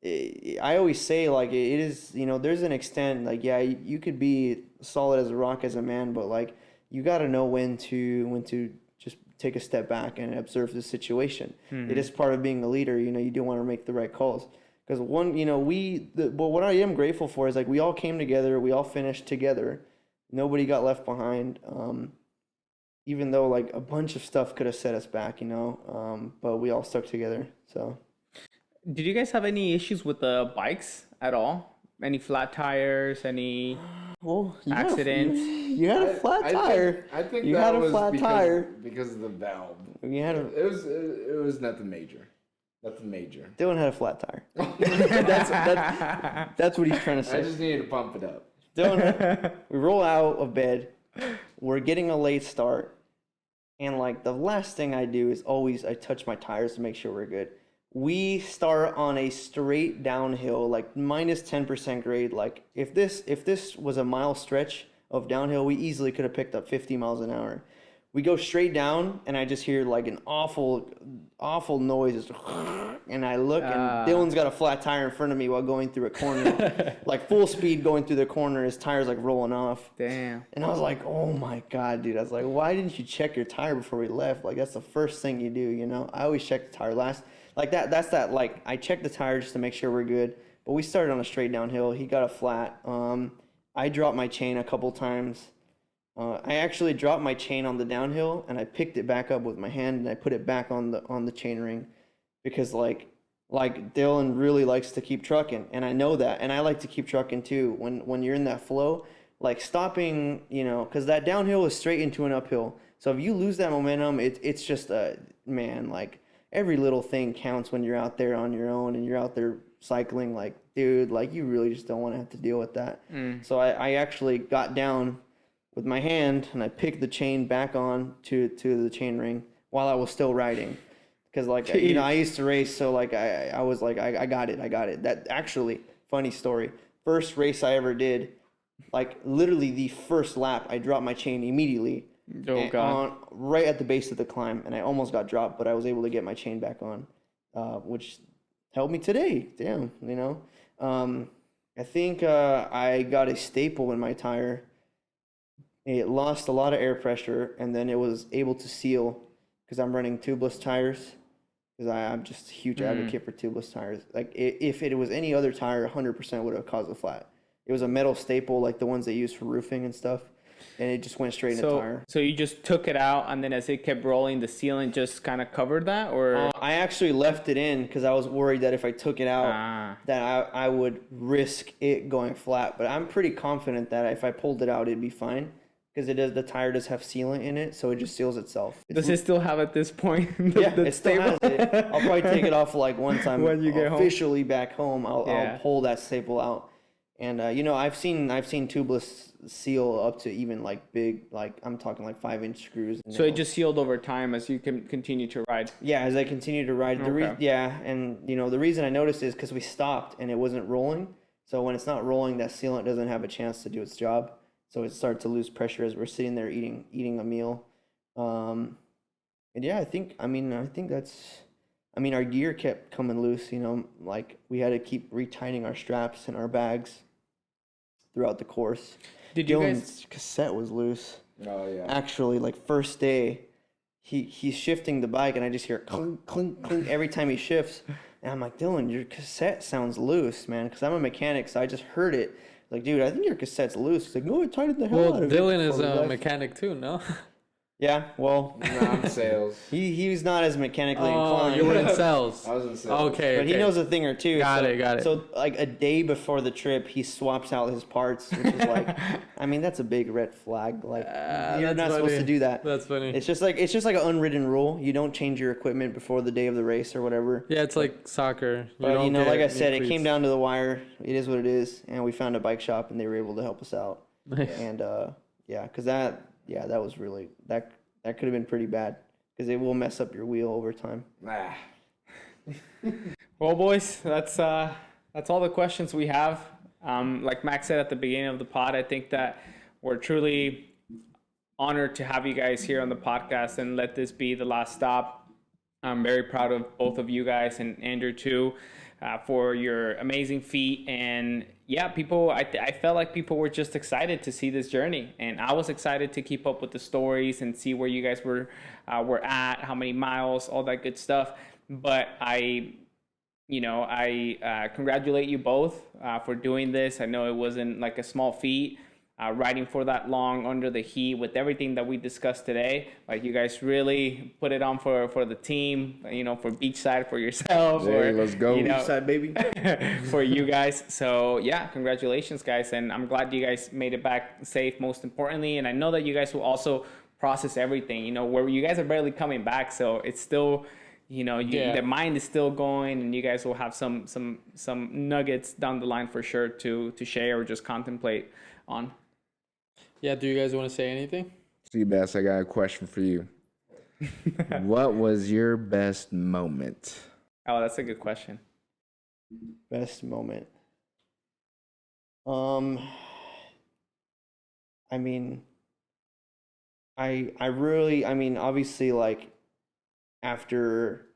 C: I always say, like, it is, you know, there's an extent, like, yeah, you could be solid as a rock as a man, but, like, you got to know when to just take a step back and observe the situation. Mm-hmm. It is part of being a leader. You know, you do want to make the right calls. Because one, you know, but what I am grateful for is, like, we all came together, we all finished together. Nobody got left behind. Even though, like, a bunch of stuff could have set us back, you know, but we all stuck together. So,
A: did you guys have any issues with the bikes at all? Any flat tires? Any accidents?
C: You had a flat tire.
B: I think
C: you
B: that
C: had a flat tire
B: because of the valve.
C: You had
B: It was nothing major. Nothing major.
C: Dylan had a flat tire. That's what he's trying to say.
B: I just needed to pump it up.
C: Dylan, we roll out of bed. We're getting a late start. And, like, the last thing I do is always I touch my tires to make sure we're good. We start on a straight downhill, like minus 10% grade. Like, if this was a mile stretch of downhill, we easily could have picked up 50 miles an hour. We go straight down, and I just hear, like, an awful noise. And I look, and Dylan's got a flat tire in front of me while going through a corner. Like, full speed going through the corner. His tire's, like, rolling off.
A: Damn.
C: And I was like, oh, my God, dude. I was like, why didn't you check your tire before we left? Like, that's the first thing you do, you know? I always check the tire last. Like, that's that, like, I checked the tire just to make sure we're good. But we started on a straight downhill. He got a flat. I dropped my chain a couple times. I actually dropped my chain on the downhill, and I picked it back up with my hand, and I put it back on the chain ring, because like Dylan really likes to keep trucking, and I know that, and I like to keep trucking too. When you're in that flow, like, stopping, you know, because that downhill is straight into an uphill. So if you lose that momentum, it's just man, like, every little thing counts when you're out there on your own and you're out there cycling. Like, dude, like, you really just don't want to have to deal with that. So I actually got down with my hand, and I picked the chain back on to the chain ring while I was still riding. Because, like, you know, I used to race, so, like, I was like, I got it. That actually, funny story, first race I ever did, like, literally the first lap, I dropped my chain immediately.
A: Oh
C: and
A: God.
C: right at the base of the climb, and I almost got dropped, but I was able to get my chain back on, which helped me today. Damn, you know. I think I got a staple in my tire. It lost a lot of air pressure, and then it was able to seal because I'm running tubeless tires. Because I'm just a huge advocate for tubeless tires. Like if it was any other tire, 100% would have caused a flat. It was a metal staple, like the ones they use for roofing and stuff, and it just went straight in the tire.
A: So you just took it out, and then as it kept rolling, the sealant just kind of covered that, or
C: I actually left it in because I was worried that if I took it out, that I would risk it going flat. But I'm pretty confident that if I pulled it out, it'd be fine. Because the tire does have sealant in it, so it just seals itself.
A: Does it still have at this point?
C: It still has it. I'll probably take it off like one time
A: when you get
C: officially back home. I'll pull that staple out, and I've seen tubeless seal up to even like big, like I'm talking like 5-inch screws.
A: So it just sealed over time as you can continue to ride.
C: Yeah, as I continue to ride.
A: Okay.
C: And the reason I noticed is because we stopped and it wasn't rolling. So when it's not rolling, that sealant doesn't have a chance to do its job. So it started to lose pressure as we're sitting there eating a meal. And yeah, I think that's, our gear kept coming loose, like we had to keep retightening our straps and our bags throughout the course.
A: Did you
C: Dylan's
A: guys?
C: cassette was loose.
B: Oh yeah.
C: Actually, like first day, he's shifting the bike and I just hear clink, clink, clink every time he shifts. And I'm like, Dylan, your cassette sounds loose, man. Because I'm a mechanic, so I just heard it. Like, dude, I think your cassette's loose. He's like, no, I tightened the hell out of it.
D: Dylan is a mechanic too, no?
C: Yeah, well,
B: I'm sales.
C: he's not as mechanically inclined.
D: You were in sales.
B: I was in sales.
D: Okay,
C: But he knows a thing or two.
D: Got it.
C: So, like, a day before the trip, he swaps out his parts, which is like, that's a big red flag. Like, you're not supposed to do that.
D: That's funny.
C: It's just like an unwritten rule. You don't change your equipment before the day of the race or whatever.
D: Yeah, it's like soccer.
C: But, like I said, it came down to the wire. It is what it is. And we found a bike shop, and they were able to help us out.
D: Nice.
C: And, because that was really, that could have been pretty bad because it will mess up your wheel over time.
B: Nah.
A: Well, boys, that's all the questions we have. Like Max said at the beginning of the pod, I think that we're truly honored to have you guys here on the podcast and let this be the last stop. I'm very proud of both of you guys and Andrew too for your amazing feat. And yeah, I felt like people were just excited to see this journey, and I was excited to keep up with the stories and see where you guys were at, how many miles, all that good stuff. But I congratulate you both for doing this. I know it wasn't like a small feat, riding for that long under the heat with everything that we discussed today. Like, you guys really put it on for the team, for Beachside, for yourself.
B: Hey, let's go.
C: Beachside, baby.
A: For you guys. So yeah, congratulations, guys. And I'm glad you guys made it back safe, most importantly. And I know that you guys will also process everything, where you guys are barely coming back. So it's still, the mind is still going, and you guys will have some nuggets down the line for sure to share or just contemplate on.
D: Yeah, do you guys want to say anything?
B: Sebas, I got a question for you. What was your best moment?
A: Oh, that's a good question.
C: Best moment. I really, obviously, like, after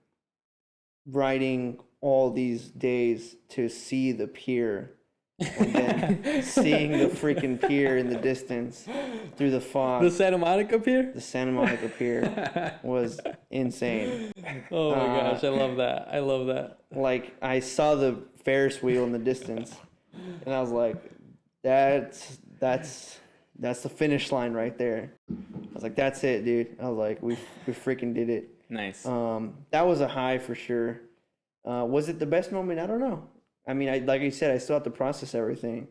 C: riding all these days to see the pier and then seeing the freaking pier in the distance through the fog.
D: The Santa Monica Pier?
C: The Santa Monica Pier was insane.
D: Oh my gosh, I love that.
C: Like, I saw the Ferris wheel in the distance, and I was like, that's the finish line right there. I was like, that's it, dude. I was like, we freaking did it.
A: Nice.
C: That was a high for sure. Was it the best moment? I don't know. Like I said, I still have to process everything.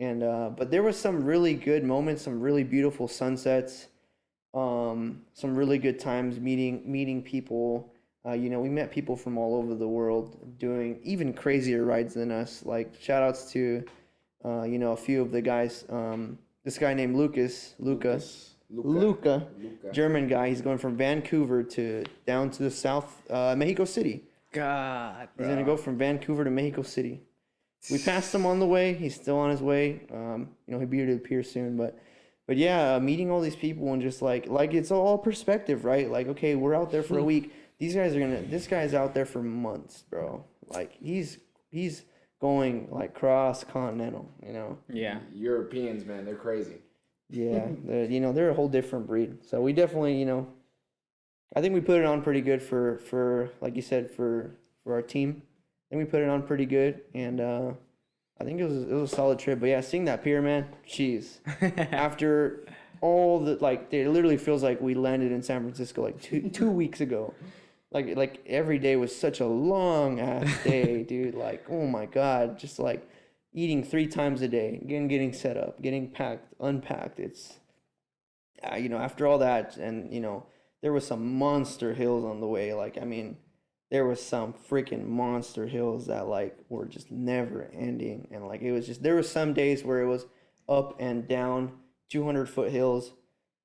C: And but there was some really good moments, some really beautiful sunsets, some really good times meeting people. We met people from all over the world doing even crazier rides than us. Like, shout outs to a few of the guys. This guy named Luca, German guy. He's going from Vancouver down to the south, Mexico City.
A: God,
C: He's going to go from Vancouver to Mexico City. We passed him on the way. He's still on his way. He'll be here to the pier soon, but But yeah, meeting all these people and just like it's all perspective, right? Like, okay, we're out there for a week. This guy's out there for months, bro. Like he's going like cross continental, you know?
A: Yeah.
B: Europeans, man, they're crazy.
C: Yeah, they're a whole different breed. So we definitely, I think we put it on pretty good for like you said, for our team. I think we put it on pretty good, and I think it was a solid trip. But yeah, seeing that pier, man, jeez. After all the it literally feels like we landed in San Francisco like two weeks ago. Like every day was such a long ass day, dude. Like, oh my God, just like eating 3 times a day, getting set up, getting packed, unpacked. It's after all that, and there was some monster hills on the way. Like, I mean, there was some freaking monster hills that like were just never ending, and like it was just there was some days where it was up and down 200-foot hills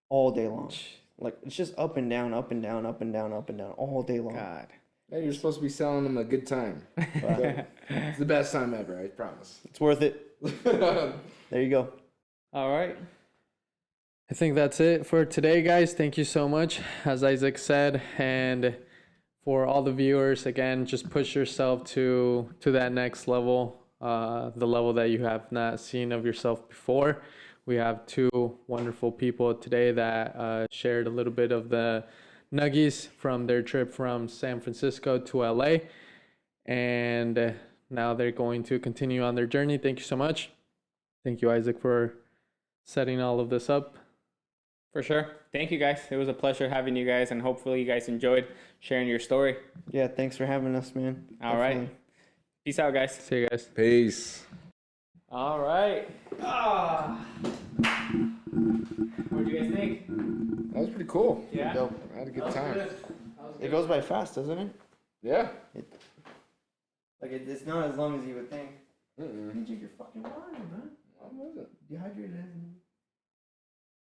C: all day long. Like it's just up and down, up and down, up and down, up and down all day long.
A: God.
B: Hey, you're supposed to be selling them a good time. It's the best time ever, I promise.
C: It's worth it. There you go.
A: All right.
D: I think that's it for today, guys. Thank you so much, as Isaac said, and for all the viewers, again, just push yourself to that next level, the level that you have not seen of yourself before. We have 2 wonderful people today that shared a little bit of the nuggies from their trip from San Francisco to LA, and now they're going to continue on their journey. Thank you so much. Thank you, Isaac, for setting all of this up.
A: For sure. Thank you, guys. It was a pleasure having you guys, and hopefully you guys enjoyed sharing your story.
C: Yeah, thanks for having us, man.
A: All right. Peace out, guys.
D: See you guys.
B: Peace.
A: All right. What do you guys think?
B: That was pretty cool.
A: Yeah.
C: Dope.
B: I had a good time.
C: It goes by fast, doesn't it?
B: Yeah.
C: It's not as long as you would think.
B: Mm-mm.
C: You drink your fucking water, man.
B: What was it?
C: Dehydrated.